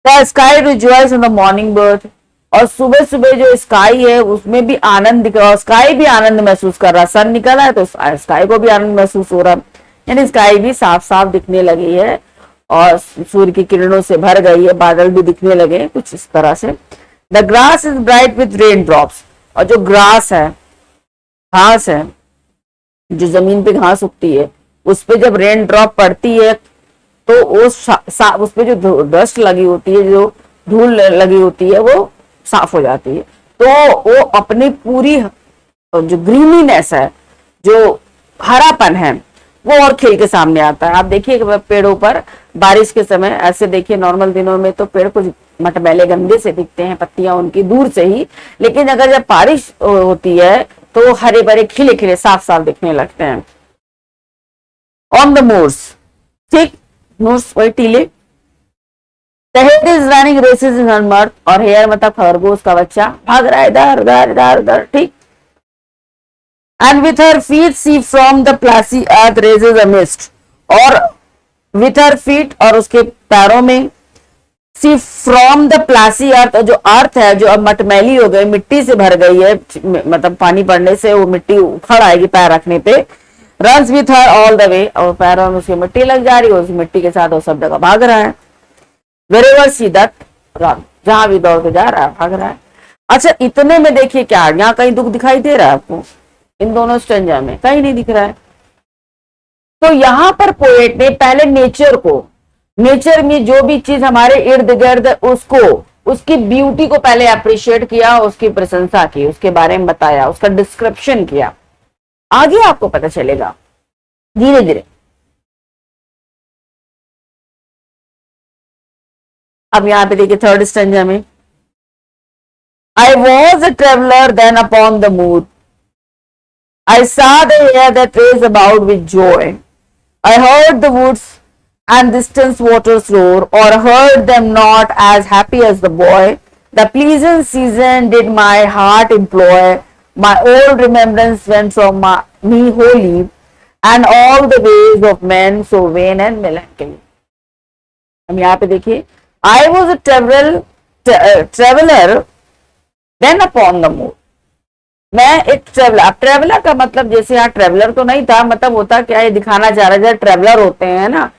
The sky rejoice in the morning birth, और सुबह सुबह जो स्काई है उसमें भी आनंद दिख रहा है, स्काई भी आनंद महसूस कर रहा है, सन निकला है तो स्काई को भी आनंद महसूस हो रहा है, यानी स्काई भी साफ साफ दिखने लगी है और सूर्य की किरणों से भर गई है, बादल भी दिखने लगे कुछ इस तरह से। The grass is bright with rain drops, और जो ग्रास है, घास है, जो जमीन पे घास उगती है, उस पे जब रेन ड्रॉप पड़ती है तो वो उस पे जो डस्ट लगी होती है, जो धूल लगी होती है, वो साफ हो जाती है। तो वो अपनी पूरी जो ग्रीनीनेस है, जो हरापन है, वो और खिल के सामने आता है। आप देखिए पेड़ों पर बारिश के समय, ऐसे देखिए नॉर्मल दिनों में तो पेड़ कुछ मटमैले गंदे से दिखते हैं, पत्तियां उनकी दूर से ही, लेकिन अगर जब बारिश होती है तो हरे भरे खिले खिले साफ साफ दिखने लगते हैं। ऑन द मोर्स, ठीक, मोर्स वही टीले। The head is running races in her mouth, और हेयर मतलब खरगोश का बच्चा भाग रहा है इधर उधर इधर उधर, ठीक। And with her feet see from the placy earth raises a mist, और with her feet, और उसके पैरों में, see from the placy earth, जो अर्थ है जो अब मटमैली हो गई, मिट्टी से भर गई है, मतलब पानी पड़ने से वो मिट्टी उखड़ आएगी पैर रखने पे। runs with her all the way, और पैरों में उसकी मिट्टी लग जा रही है, उस मिट्टी के साथ वो सब जगह भाग रहा है। wherever she that run, जहां भी दौड़ के जा रहा है, भाग रहा है। अच्छा, इतने में देखिए क्या यहाँ कहीं दुख दिखाई दे रहा है आपको? इन दोनों स्टेंजा में कहीं नहीं दिख रहा है। तो यहाँ पर पोएट ने पहले नेचर को, नेचर में जो भी चीज हमारे इर्द गिर्द, उसको, उसकी ब्यूटी को पहले अप्रिशिएट किया, उसकी प्रशंसा की, उसके बारे में बताया, उसका डिस्क्रिप्शन किया। आगे आपको पता चलेगा धीरे धीरे। अब यहाँ पे देखिए थर्ड स्टेंजा में, I was a traveler then upon the moor. I saw the air that raced about with joy. I heard the woods and distant waters roar, or heard them not as happy as the boy. The pleasant season did my heart employ. My old remembrance went from me wholly, and all the ways of men so vain and melancholy. हम यहाँ पे देखिए, I was a traveler then upon the moor. मैं एक traveller, अब traveller का मतलब जैसे यहाँ ट्रेवलर तो नहीं था, मतलब होता क्या, ये दिखाना चाह रहा है जैसे ट्रेवलर होते हैं ना,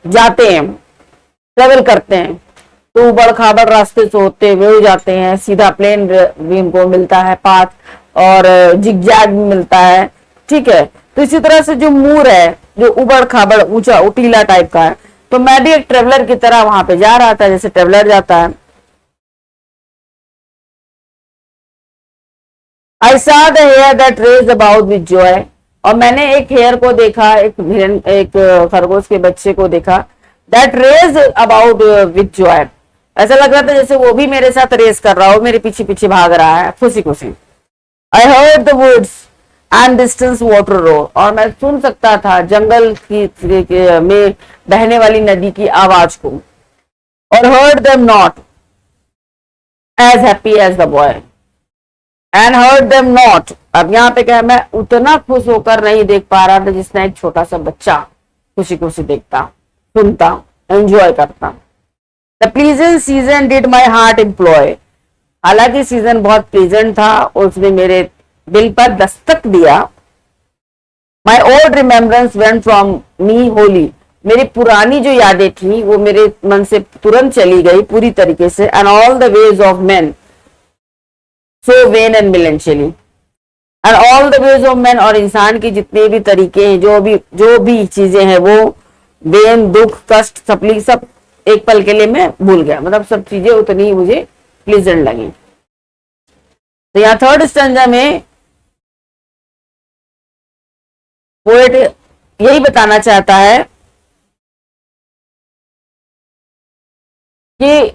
जाते हैं, ट्रेवल करते हैं, तो उबड़ खाबड़ रास्ते से होते हुए जाते हैं, सीधा प्लेन भी उनको मिलता है पाथ, और जिगजैग भी मिलता है, ठीक है। तो इसी तरह से जो मूर है, जो उबड़ खाबड़ ऊंचा उटीला टाइप का है, तो मैं भी एक ट्रेवलर की तरह वहां पे जा रहा था, जैसे ट्रेवलर जाता है। I saw the hair that raced about with joy, और मैंने एक हेयर को देखा, एक खरगोश के बच्चे को देखा, that raced about with joy, ऐसा लग रहा था जैसे वो भी मेरे साथ रेस कर रहा हो, मेरे पीछे पीछे भाग रहा है खुशी खुशी। I heard the woods and distant water roar, और मैं सुन सकता था जंगल में बहने वाली नदी की आवाज को, और heard them not as happy as the boy and heard them not। अब यहाँ पे क्या है, मैं उतना खुश होकर नहीं देख पा रहा था जिसने एक छोटा सा बच्चा खुशी खुशी देखता, सुनता, एंजॉय करता। The pleasant season did my heart employ, हालांकि सीजन बहुत प्लीजेंट था, उसने मेरे दिल पर दस्तक दिया। My old remembrance went from me wholly, मेरी पुरानी जो यादें थी वो मेरे मन से तुरंत चली गई पूरी तरीके से। And all the ways of men so vain and melancholy, and all the ways of men, और इंसान की जितने भी तरीके हैं, जो भी चीजें हैं, वो वेन, दुख, कष्ट, तकलीफ, सब एक पल के लिए मैं भूल गया, मतलब सब चीजें उतनी मुझे प्लीजेंट लगी। तो यहाँ थर्ड स्टैंजा में पोएट यही बताना चाहता है कि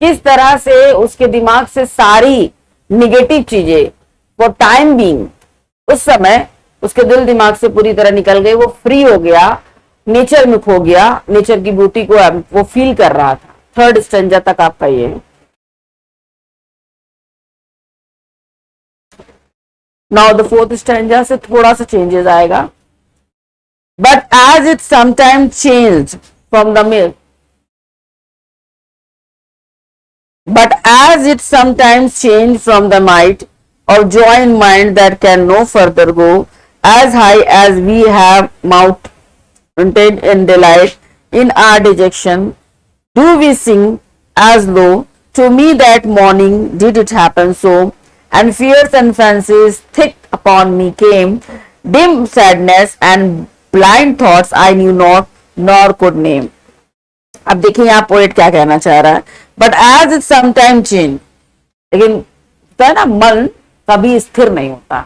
किस तरह से उसके दिमाग से सारी निगेटिव चीजें वो टाइम बीइंग, उस समय उसके दिल दिमाग से पूरी तरह निकल गई, वो फ्री हो गया, नेचर में खो गया, नेचर की ब्यूटी को वो फील कर रहा था। थर्ड स्टैंजा तक आपका ये। नाउ द फोर्थ स्टैंजा से थोड़ा सा चेंजेस आएगा। But as it sometime changed from the milk, but as it sometimes changed from the might or joy in mind that can no further go, as high as we have mounted in delight in our dejection, do we sing as though to me that morning did it happen so, and fears and fancies thick upon me came, dim sadness and blind thoughts I knew not nor could name। अब देखिए यहाँ poet क्या कहना चाह रहा है, but as it sometime change, लेकिन तो है ना, मन कभी स्थिर नहीं होता,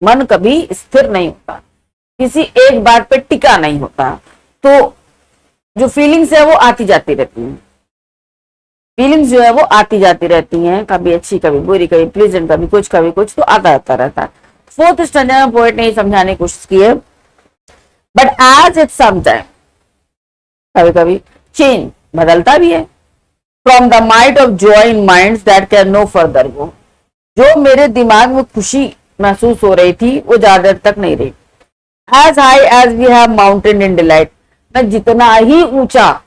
मन कभी स्थिर नहीं होता, किसी एक बात पे टिका नहीं होता। तो जो फीलिंग्स है वो आती जाती रहती हैं, फीलिंग्स जो है वो आती जाती रहती हैं, कभी अच्छी कभी बुरी, कभी प्लीजेंट, कभी कुछ तो आता आता रहता है। फोर्थ स्टैंडर्ड में पोएट ने ये समझाने की कोशिश की है, but as it some time, कभी कभी चेंज, बदलता भी है, from the might of joy in minds that can no further go, जो मेरे दिमाग में खुशी महसूस हो रही थी वो ज्यादा देर तक नहीं रही। As high as we have mountain in delight, मैं जितना ही ऊंचा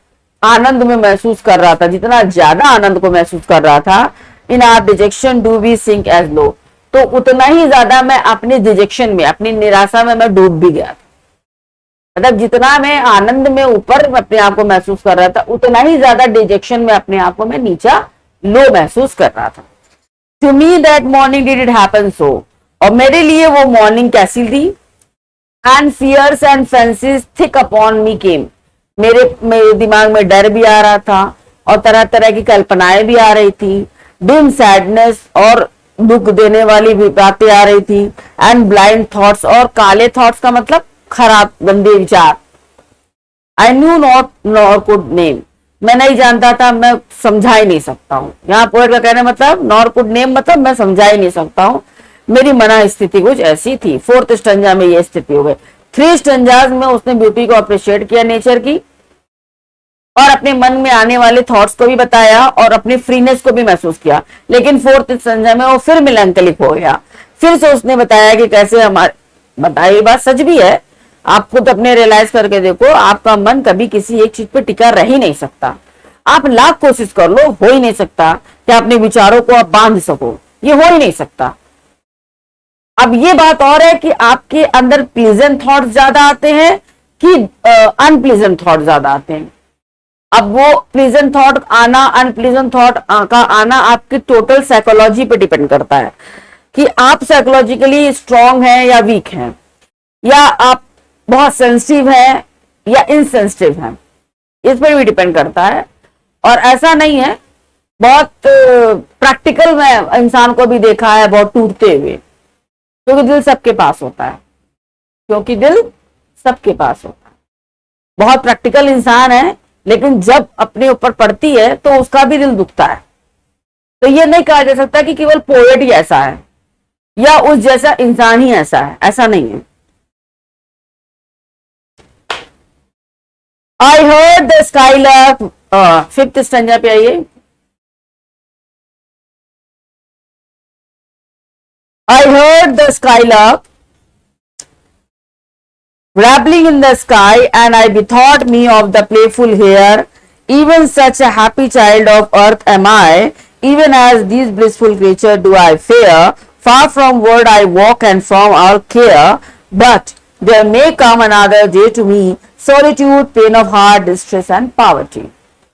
आनंद में महसूस कर रहा था, जितना ज्यादा आनंद को महसूस कर रहा था, in our dejection do we sink as low, तो उतना ही ज्यादा मैं अपनी डिजेक्शन में, अपनी निराशा में मैं डूब भी गया। मतलब जितना मैं आनंद में ऊपर अपने आप को महसूस कर रहा था, उतना ही ज्यादा डिजेक्शन में अपने आप को मैं नीचा लो महसूस कर रहा था। To me that morning did it happen so, और मेरे लिए वो मॉर्निंग कैसी थी। And fears and fancies thick upon me came, मेरे दिमाग में डर भी आ रहा था और तरह तरह की कल्पनाएं भी आ रही थी। डिम सैडनेस, और दुख देने वाली भी बातें आ रही थी। एंड ब्लाइंड थॉट्स, और काले थॉट्स का मतलब खराब गंदे विचार। I knew not nor could name, मैं नहीं जानता था, मैं समझा ही नहीं सकता हूँ। यहाँ पोएट का कहने मतलब नॉर कुड नेम मतलब मैं समझा ही नहीं सकता हूँ, मेरी मना स्थिति कुछ ऐसी थी। फोर्थ स्टंजा में ये स्थिति हो गई। थ्री स्टंजाज में उसने ब्यूटी को अप्रिशिएट किया, नेचर की, और अपने मन में आने वाले थॉट्स को भी बताया और अपनी फ्रीनेस को भी महसूस किया। लेकिन फोर्थ स्टंजा में वो फिर मिलैंकलिक हो गया, फिर से उसने बताया कि कैसे हमारे, बताइए बात सच भी है, आप खुद अपने रियलाइज करके देखो, आपका मन कभी किसी एक चीज पे टिका रह ही नहीं सकता। आप लाख कोशिश कर लो, हो ही नहीं सकता कि अपने विचारों को आप बांध सको, ये हो ही नहीं सकता। अब ये बात और है कि आपके अंदर प्लीजेंट थॉट ज्यादा आते हैं कि अनप्लीजेंट थॉट ज्यादा आते हैं। अब वो प्लीजेंट थॉट आना, अनप्लीजेंट थॉट का आना आपकी टोटल साइकोलॉजी पे डिपेंड करता है कि आप साइकोलॉजिकली स्ट्रांग हैं या वीक हैं, या आप बहुत सेंसिटिव है या इनसेंसिटिव है, इस पर भी डिपेंड करता है। और ऐसा नहीं है, बहुत प्रैक्टिकल में इंसान को भी देखा है बहुत टूटते हुए, क्योंकि दिल सबके पास होता है, क्योंकि दिल सबके पास होता है। बहुत प्रैक्टिकल इंसान है, लेकिन जब अपने ऊपर पड़ती है तो उसका भी दिल दुखता है। तो ये नहीं कहा जा सकता कि केवल पोएट ही ऐसा है या उस जैसा इंसान ही ऐसा है, ऐसा नहीं है। I heard the skylark, fifth stanza पे आइए। I heard the skylark warbling in the sky, and I bethought me of the playful hare. Even such a happy child of earth am I, even as these blissful creatures do I fear. Far from word I walk and from all care, but there may come another day to me, solitude, pain of heart, distress and poverty.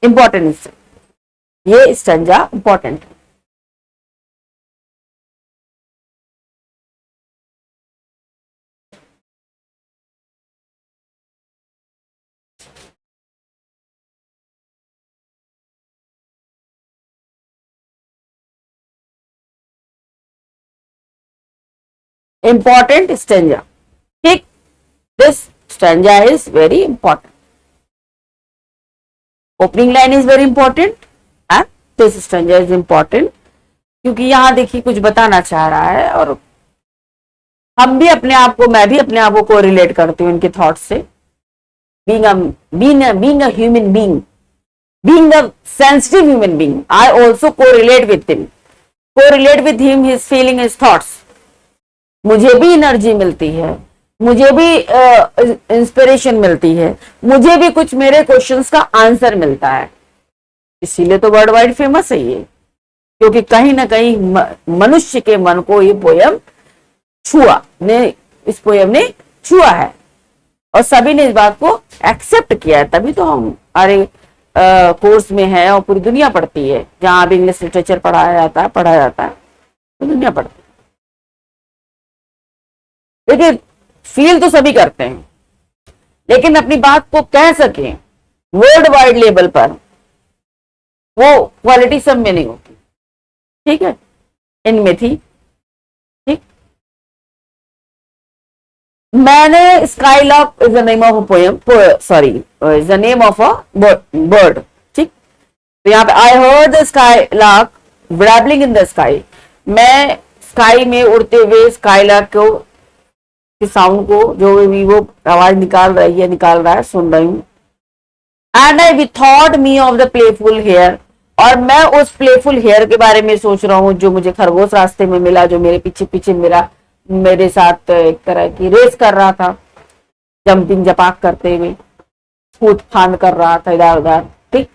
Important is ये stanza important है। Important stanza. ठीक, this stanza is very important. Opening line is very important and this stanza is important, क्योंकि यहाँ देखिए कुछ बताना चाह रहा है और हम भी अपने आप को, मैं भी अपने आप को रिलेट करती हूँ इनके थॉट्स से। being a human being, being a sensitive human being, I also correlate with him, his feeling, his thoughts. मुझे भी एनर्जी मिलती है, मुझे भी इंस्पिरेशन मिलती है, मुझे भी कुछ मेरे क्वेश्चंस का आंसर मिलता है। इसीलिए तो वर्ल्ड वाइड फेमस है ये, क्योंकि कहीं ना कहीं मनुष्य के मन को ये पोयम छुआ ने, इस पोयम ने छुआ है और सभी ने इस बात को एक्सेप्ट किया है। तभी तो हम हमारे कोर्स में है और पूरी दुनिया पढ़ती है, जहां भी इंग्लिश लिटरेचर पढ़ाया जाता है तो दुनिया पढ़ती है। देखिए फील तो सभी करते हैं, लेकिन अपनी बात को कह सके वर्ल्ड वाइड लेवल पर, वो क्वालिटी सब में नहीं होती। ठीक है, इनमें थी। ठीक, मैंने skylark is the name of a poem, sorry is the name of a bird. ठीक, तो यहाँ पे I heard the skylark brabbling in the sky, मैं स्काई में उड़ते हुए स्काईलॉक को के साउंड को, जो भी वो आवाज निकाल रहा है सुन रही हूँ। And I thought me of the playful hare, और मैं उस प्लेफुल हेयर के बारे में सोच रहा हूँ जो मुझे खरगोश रास्ते में मिला, जो मेरे पीछे पीछे मेरे साथ एक तरह की रेस कर रहा था, जंपिंग जपाक करते हुए कूद फांद कर रहा था इधर उधर। ठीक,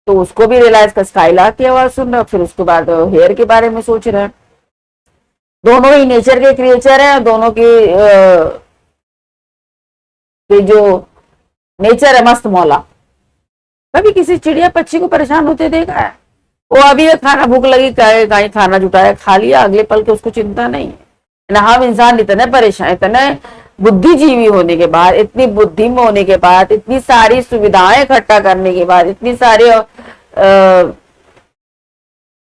तो उसको भी रियलाइज कर स्काईलॉक की आवाज सुन रहा, फिर उसके बाद हेयर के बारे में सोच रहे हैं। दोनों ही नेचर के क्रिएचर हैं, दोनों की जो नेचर है मस्त मौला। कभी किसी चिड़िया पक्षी को परेशान होते देखा है? वो अभी खाना भूख लगी, कहीं खाना जुटाया खा लिया, अगले पल के उसको चिंता नहीं है ना। हम इंसान इतने परेशान, इतने बुद्धिजीवी होने के बाद, इतनी बुद्धि में होने के बाद, इतनी सारी सुविधाएं इकट्ठा करने के बाद, इतनी सारे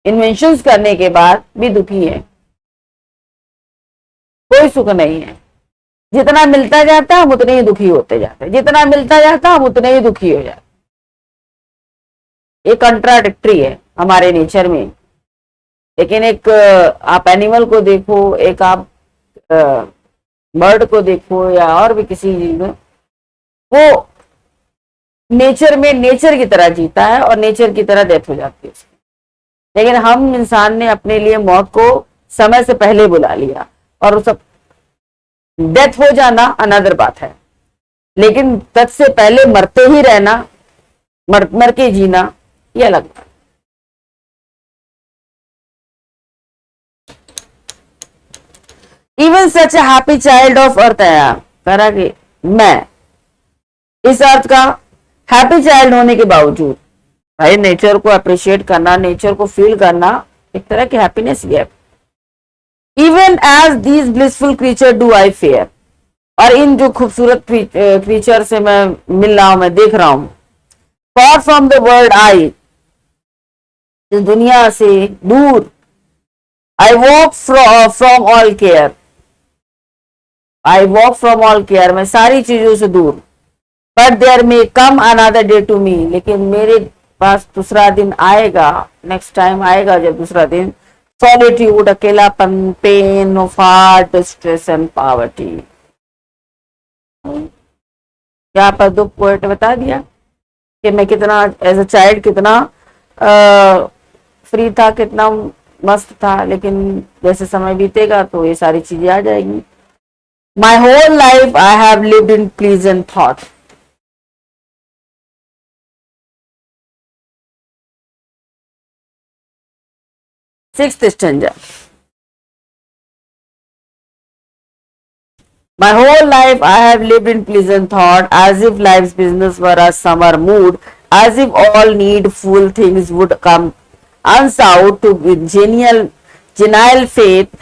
इन्वेंशंस करने के बाद भी दुखी है। कोई सुख नहीं है। जितना मिलता जाता है हम उतने ही दुखी होते जाते हैं, जितना मिलता जाता है हम उतने ही दुखी हो जाते। ये कंट्राडिक्टरी है हमारे नेचर में। लेकिन एक आप एनिमल को देखो, एक आप बर्ड को देखो, या और भी किसी चीज में, वो नेचर में नेचर की तरह जीता है और नेचर की तरह डेथ हो जाती है उसकी। लेकिन हम इंसान ने अपने लिए मौत को समय से पहले बुला लिया, और सब डेथ हो जाना अनदर बात है, लेकिन तत्से पहले मरते ही रहना, मर के जीना, ये अलग बात। Even such A happy child of earth आया, करा कि मैं इस अर्थ का हैप्पी चाइल्ड होने के बावजूद, भाई नेचर को अप्रिशिएट करना, नेचर को फील करना एक तरह की हैप्पीनेस ही है। Even as these blissful creature do I fare, और इन जो खूबसूरत क्रीचर से मैं मिल रहा हूं, मैं देख रहा हूं, far from the world I, इस दुनिया से दूर, I walk from all care, I walk from all care, मैं सारी चीजों से दूर। But there may come another day to me, लेकिन मेरे पास दूसरा दिन आएगा, नेक्स्ट टाइम आएगा जब दूसरा दिन, सॉलिट्यूड, अकेलापन, pain of heart, distress and poverty. यहाँ पर दो पोएट बता दिया कि मैं कितना एज अ चाइल्ड कितना फ्री था, कितना मस्त था, लेकिन जैसे समय बीतेगा तो ये सारी चीजें आ जाएंगी। My whole life I have lived in pleasant thought. Sixth stanza. My whole life I have lived in pleasant thought, as if life's business were a summer mood, as if all needful things would come unsought to with genial faith,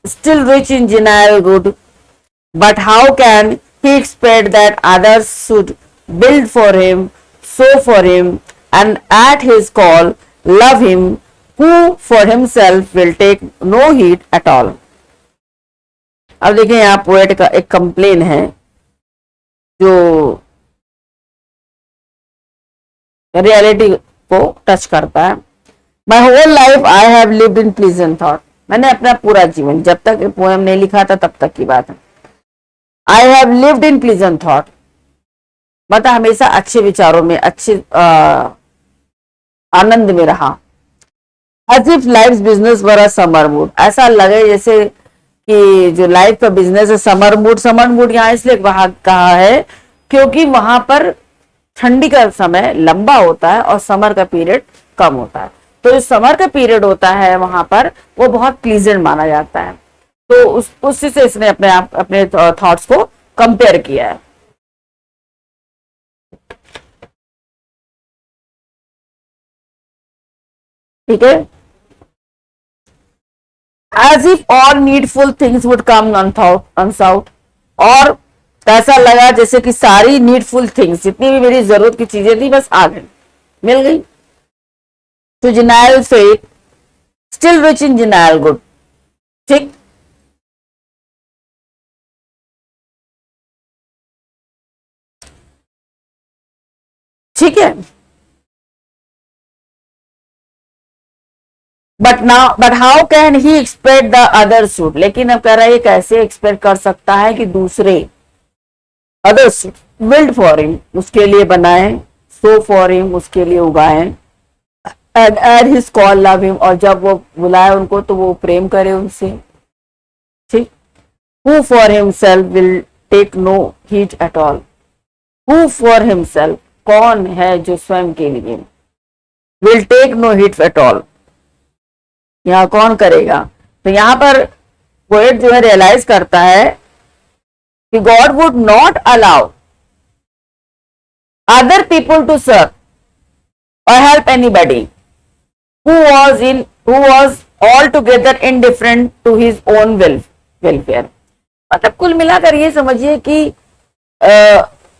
still rich in genial good. But how can he expect that others should build for him, sow for him, and at his call love him, who for himself will take no heed at all? अब देखिए यहाँ poet का एक complain है जो reality को touch करता है। My whole life I have lived in pleasant thought, मैंने अपना पूरा जीवन, जब तक ये पोएम नहीं लिखा था तब तक की बात है, I have lived in pleasant thought, मतलब हमेशा अच्छे विचारों में, अच्छे आनंद में रहा। As if life business were a summer mood, ऐसा लगे जैसे कि जो लाइफ का बिजनेस है समर मूड। समर मूड यहाँ इसलिए वहां कहा है क्योंकि वहां पर ठंडी का समय लंबा होता है और समर का पीरियड कम होता है। तो जो समर का पीरियड होता है वहां पर वो बहुत प्लीजेंट माना जाता है। तो उससे से इसने अपने थॉट्स को कंपेयर किया है। ठीक है, as if all needful things would come unsought, और तो ऐसा लगा जैसे कि सारी नीडफुल थिंग्स, जितनी भी मेरी जरूरत की चीजें थी, बस आ गई, मिल गई। तो genial faith still rich in genial good. ठीक, ठीक है। But how can he expect the other should, लेकिन अब कह रहा है ये कैसे एक्सपेक्ट कर सकता है कि दूसरे other should build for him, उसके लिए बनाए, सो फॉर हिम, उसके लिए उगाए, and at his call love him, और जब वो बुलाए उनको तो वो प्रेम करे उनसे। ठीक, who for himself will take no heat at all, who for himself, कौन है जो स्वयं के लिए, will take no heat at all, यहाँ कौन करेगा। तो यहाँ पर पोएट जो है रियलाइज करता है कि God would not allow other people to serve और help anybody who was altogether indifferent to his own welfare। मतलब कुल मिलाकर ये समझिए कि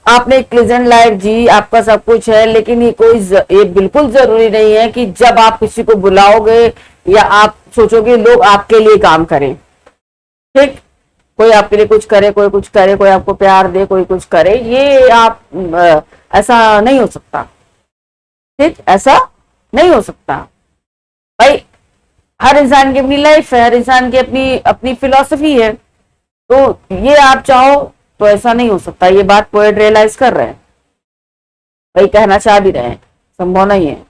आपने एक प्लेजेंट लाइफ जी, आपका सब कुछ है, लेकिन ये बिल्कुल जरूरी नहीं है कि जब आप किसी को बुलाओगे या आप सोचोगे लोग आपके लिए काम करें। ठीक, कोई आपके लिए कुछ करे, कोई कुछ करे, कोई आपको प्यार दे, कोई कुछ करे, ये आप ऐसा नहीं हो सकता। ठीक, ऐसा नहीं हो सकता भाई। हर इंसान की अपनी लाइफ है, हर इंसान की अपनी अपनी फिलॉसफी है, तो ये आप चाहो तो ऐसा नहीं हो सकता। ये बात पोएट रियलाइज कर रहे हैं, भाई कहना चाह भी रहे हैं, संभव नहीं है।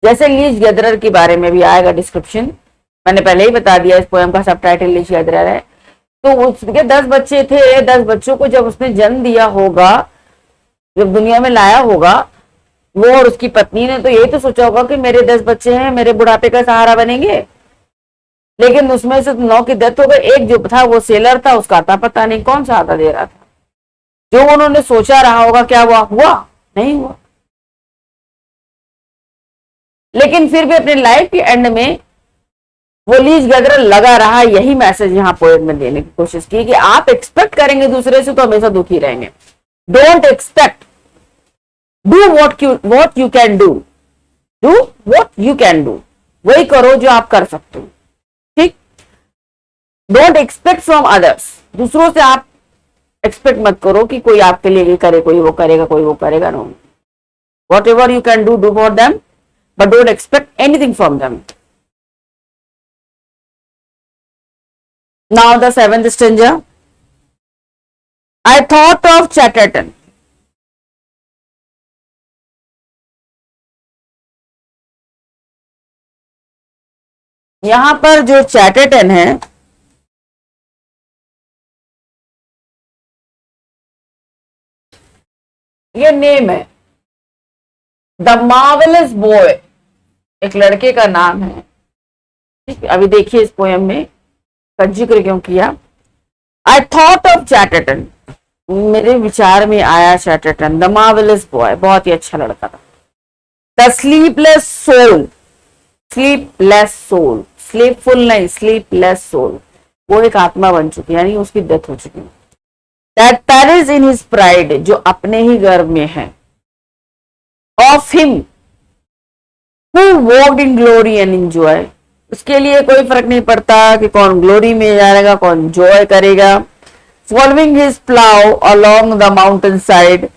जैसे लीज गैदरर के बारे में भी आएगा डिस्क्रिप्शन, मैंने पहले ही बता दिया, इस पोएम का सबटाइटल लीज गैदरर है। तो उसके 10 बच्चे थे, 10 बच्चों को जब उसने जन्म दिया होगा, जब दुनिया में लाया होगा, वो और उसकी पत्नी ने तो यही तो सोचा होगा कि मेरे 10 बच्चे हैं, मेरे बुढ़ापे का सहारा बनेंगे। लेकिन उसमें से 9 की डेथ हो गई, एक जो था वो सेलर था, उसका आता पता नहीं कौन सा आता दे रहा था। जो उन्होंने सोचा रहा होगा क्या हुआ, हुआ नहीं हुआ। लेकिन फिर भी अपने लाइफ के एंड में वो लीज गैदरर लगा रहा। यही मैसेज यहाँ पोएट में देने की कोशिश की कि आप एक्सपेक्ट करेंगे दूसरे से तो हमेशा दुखी रहेंगे। Don't expect, do what you can do, do what you can do, वही करो जो आप कर सकते हो। ठीक, डोंट एक्सपेक्ट फ्रॉम अदर्स, दूसरों से आप एक्सपेक्ट मत करो कि कोई आपके लिए ये करे, कोई वो करेगा, कोई वो करेगा। No, whatever you can do, do for them, but don't expect anything from them. Now the 7th stanza. I thought of Chatterton. यहां पर जो चैटरटन है, ये नेम है, द मार्वेलस बॉय, एक लड़के का नाम है। ठीक है, अभी देखिए इस पोएम में का जिक्र क्यों किया। आई थॉट ऑफ चैटरटन, मेरे विचार में आया चैटरटन, द मार्वेलस बॉय, बहुत ही अच्छा लड़का था। The sleepless soul, sleepless soul, sleepful नहीं, स्लीपलेस सोल, वो एक आत्मा बन चुकी है, यानी उसकी डेथ हो चुकी है। That perish in his pride, जो अपने ही गर्भ में है। Of him who walked in glory and in joy, उसके लिए कोई फर्क नहीं पड़ता कि कौन ग्लोरी में जाएगा, कौन जॉय करेगा। Following his plough along the mountain side,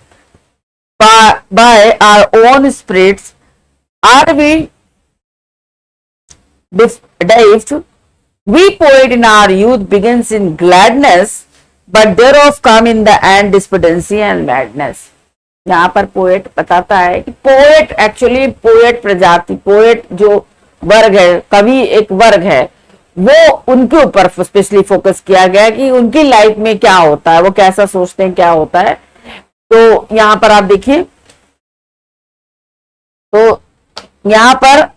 by our own spirits are we dived. We poet in our youth begins in gladness, but thereof come in the end despondency and madness. यहाँ पर poet बताता है कि poet actually, poet प्रजाति, poet जो वर्ग है, कवि एक वर्ग है, वो उनके ऊपर स्पेशली फोकस किया गया कि उनकी लाइफ में क्या होता है, वो कैसा सोचते हैं, क्या होता है। तो यहाँ पर आप देखिए, तो यहाँ पर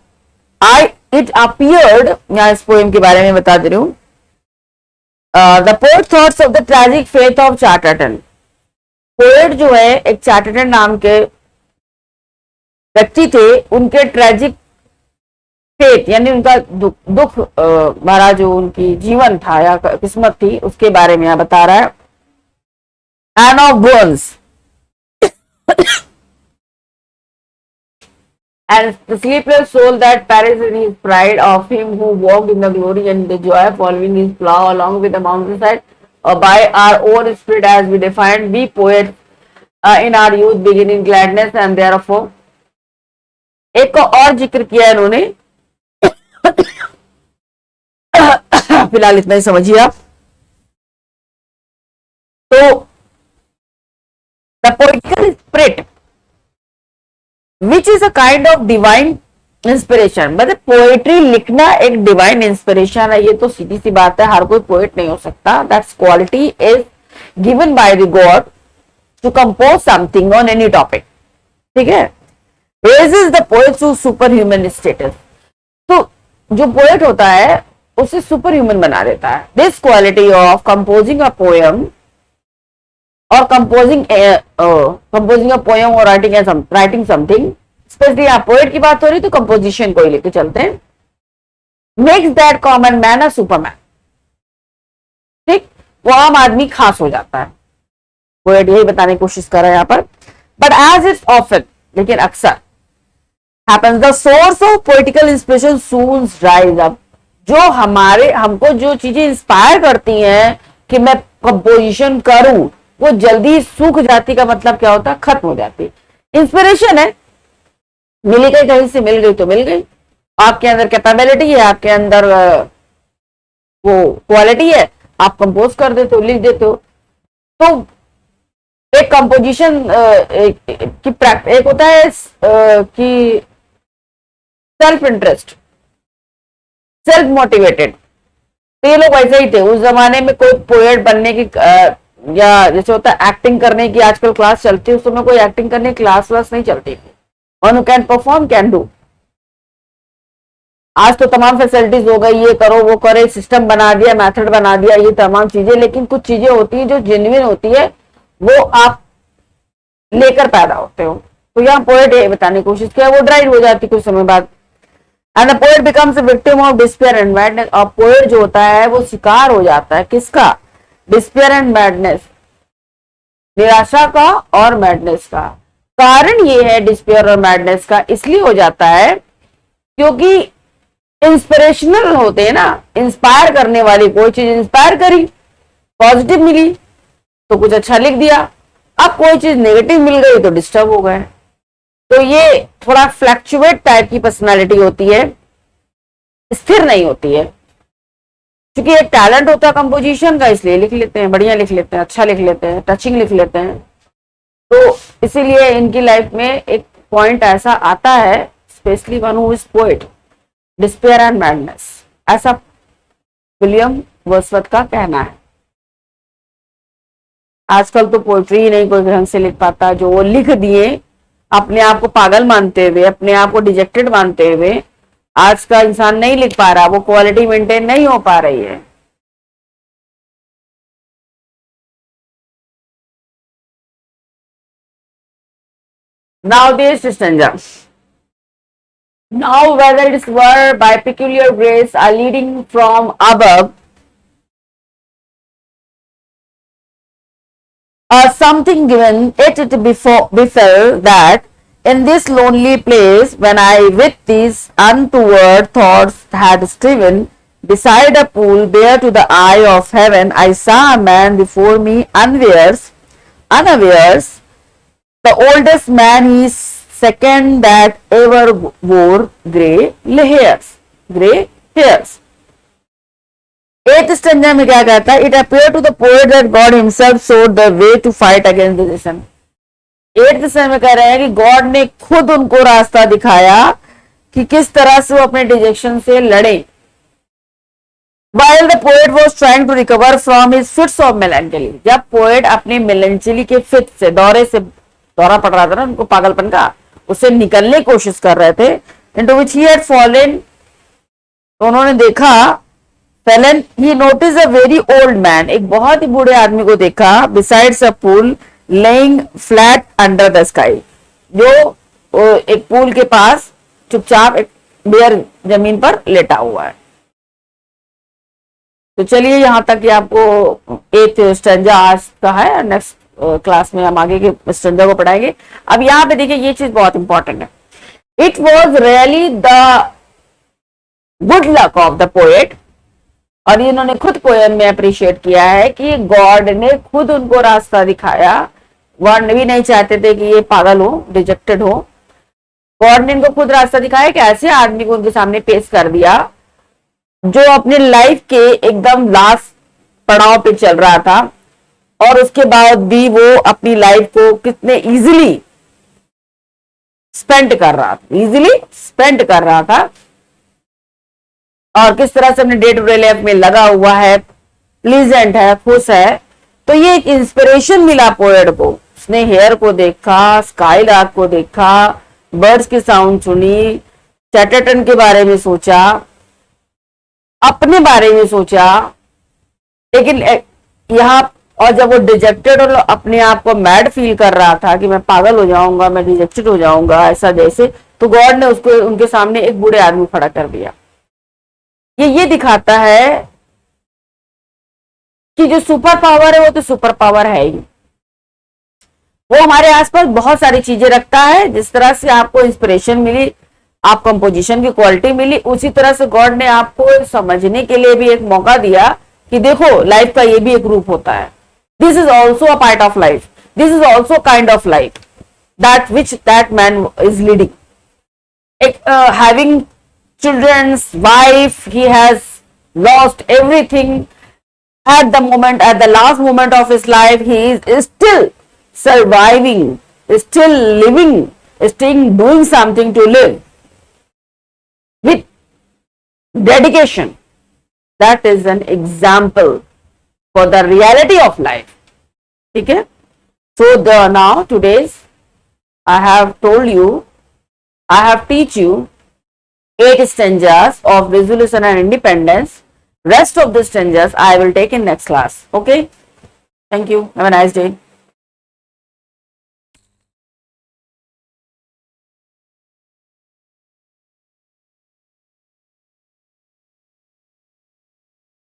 it appeared, यहाँ इस पोएम के बारे में बता दे रही हूँ। The poet thoughts of the tragic faith of Chatterton, poet जो है एक चैटरटन नाम के व्यक्ति थे, उनके ट्रेजिक फेथ यानी उनका दुख भरा जो उनकी जीवन था या किस्मत थी, उसके बारे में यहाँ बता रहा है। and of bronze. And the sleepless soul that perished in his pride of him who walked in the glory and the joy following his plough along with the mountainside, or by our own spirit as we defined, we poets in our youth begin in gladness and therefore एक को और जिक्र किया इन्होंने फिलहाल इतना ही समझिए आप। तो the political spirit which is a kind of divine inspiration, मतलब पोएट्री लिखना एक डिवाइन इंस्पिरेशन है, ये तो सीधी सी बात है, हर कोई पोएट नहीं हो सकता। That's quality is given by the god to compose something on any topic, ठीक है। raises the poet to superhuman status, तो जो पोएट होता है उसे सुपर ह्यूमन बना देता है। This quality of composing a poem और कंपोजिंग अ पोएम और राइटिंग समथिंग, स्पेशली आप पोएट की बात हो रही तो कंपोजिशन को ही लेके चलते हैं, makes that common man a Superman, ठीक, वो आम आदमी खास हो जाता है। पोएट यही बताने की कोशिश कर रहा है यहाँ पर। बट एज इट्स ऑफन, लेकिन अक्सर happens, the source of political inspiration soon dries up, जो हमको जो चीजें इंस्पायर करती हैं कि मैं कंपोजिशन करूं, वो जल्दी सूख जाती का मतलब क्या होता है, खत्म हो जाती। इंस्पिरेशन है, मिल गई कहीं से, मिल गई तो मिल गई, आपके अंदर कैपेबिलिटी है, आपके अंदर वो क्वालिटी है, आप कंपोज कर देते हो, लिख देते हो। तो एक कंपोजिशन एक होता है कि सेल्फ इंटरेस्ट, सेल्फ मोटिवेटेड, तो ये लोग वैसे ही थे उस जमाने में। कोई पोएट बनने की या जैसे होता है एक्टिंग करने की आजकल क्लास चलती है, उस समय कोई एक्टिंग करने की क्लास व्लास नहीं चलती थी। One who can perform can do. आज तो तमाम फैसिलिटीज हो गई, ये करो वो करे, सिस्टम बना दिया, मेथड बना दिया, ये तमाम चीजें, लेकिन कुछ चीजें होती है जो जेन्युइन होती है, वो आप लेकर पैदा होते हो। तो यहाँ पोएट ये बताने की कोशिश किया, वो ड्राइड हो जाती कुछ समय बाद। And poet becomes a victim of despair and madness, और पोएट जो होता है वो शिकार हो जाता है किसका, डिस्पेयर एंड मैडनेस, निराशा का और मैडनेस का। कारण ये है डिस्पेयर और मैडनेस का इसलिए हो जाता है क्योंकि इंस्पिरेशनल होते हैं ना, इंस्पायर करने वाली कोई चीज इंस्पायर करी, पॉजिटिव मिली तो कुछ अच्छा लिख दिया, अब कोई चीज नेगेटिव मिल गई तो डिस्टर्ब हो गए। तो ये थोड़ा फ्लैक्चुएट टाइप की पर्सनालिटी होती है, स्थिर नहीं होती है। क्योंकि एक टैलेंट होता है कंपोजिशन का, इसलिए लिख लेते हैं, बढ़िया लिख लेते हैं, अच्छा लिख लेते हैं, टचिंग लिख लेते हैं। तो इसीलिए इनकी लाइफ में एक पॉइंट ऐसा आता है, specially one who is poet, despair and madness, ऐसा विलियम वर्ड्सवर्थ का कहना है। आजकल तो पोएट्री ही नहीं कोई ढंग से लिख पाता, जो वो लिख दिए अपने आप को पागल मानते हुए, अपने आप को डिजेक्टेड मानते हुए, आज का इंसान नहीं लिख पा रहा, वो क्वालिटी मेंटेन नहीं हो पा रही है। Now this stanza. Now whether it were by peculiar grace are leading from above, or something given, it befell that in this lonely place, when I with these untoward thoughts had striven beside a pool bare to the eye of heaven, I saw a man before me unawares, the oldest man he is second that ever wore gray hairs. Eighth stanza में क्या कहता है, it appear to the poet that god himself showed the way to fight against dejection. Eighth stanza में कह रहे हैं कि God ने खुद उनको रास्ता दिखाया कि किस तरह से वो अपने डिजेक्शन से लड़े। While the poet was trying to recover from his fits of melancholy, जब पोएट अपने मेलेंचली के फिट से दौरा पड़ रहा था ना उनको पागलपन का, उससे निकलने की कोशिश कर रहे थे, into which he had fallen, तो उन्होंने देखा, Fallon he notice a very old man, एक बहुत ही बूढ़े आदमी को देखा, besides a pool laying flat under the sky, जो एक पूल के पास चुपचाप एक बेयर जमीन पर लेटा हुआ है। तो चलिए यहां तक कि आपको एथ स्टैंजा आज का है, नेक्स्ट क्लास में हम आगे के स्टैंडर्ड को पढ़ाएंगे। अब यहाँ पे देखिए ये चीज बहुत इंपॉर्टेंट है। It was really the good luck of the poet, और इन्होंने खुद पोएम में अप्रिशिएट किया है कि गॉड ने खुद उनको रास्ता दिखाया। गॉड भी नहीं चाहते थे कि ये पागल हो, रिजेक्टेड हो। गॉड ने इनको खुद रास्ता दिखाया कि ऐसे आदमी को उनके सामने पेश कर दिया जो अपने लाइफ के एकदम लास्ट पड़ाव पे चल रहा था, और उसके बाद भी वो अपनी लाइफ को कितने इजीली स्पेंड कर रहा था, और किस तरह से अपने डे टू डे लाइफ में लगा हुआ है, प्लीजेंट है, खुश है। तो ये एक इंस्पिरेशन मिला पोएट को। उसने हेयर को देखा, स्काई लार्क को देखा, बर्ड्स की साउंड सुनी, चैटरटन के बारे में सोचा, अपने बारे में सोचा। लेकिन यहाँ, और जब वो डिजेक्टेड और अपने आप को मैड फील कर रहा था कि मैं पागल हो जाऊंगा, मैं रिजेक्टेड हो जाऊंगा ऐसा जैसे, तो गॉड ने उसको उनके सामने एक बूढ़े आदमी खड़ा कर दिया। ये दिखाता है कि जो सुपर पावर है वो तो सुपर पावर है ही, वो हमारे आसपास बहुत सारी चीजें रखता है। जिस तरह से आपको इंस्पिरेशन मिली, आप कंपोजिशन की क्वालिटी मिली, उसी तरह से गॉड ने आपको समझने के लिए भी एक मौका दिया कि देखो लाइफ का ये भी एक रूप होता है। This is also a part of life, this is also kind of life that which that man is leading. Having children's wife, he has lost everything at the moment, at the last moment of his life. He is still surviving, is still living, is still doing something to live with dedication. That is an example for the reality of life. Okay? So now today's I have told you, I have teach you 8 stanzas of resolution and independence. Rest of the stanzas I will take in next class. Okay? Thank you. Have a nice day.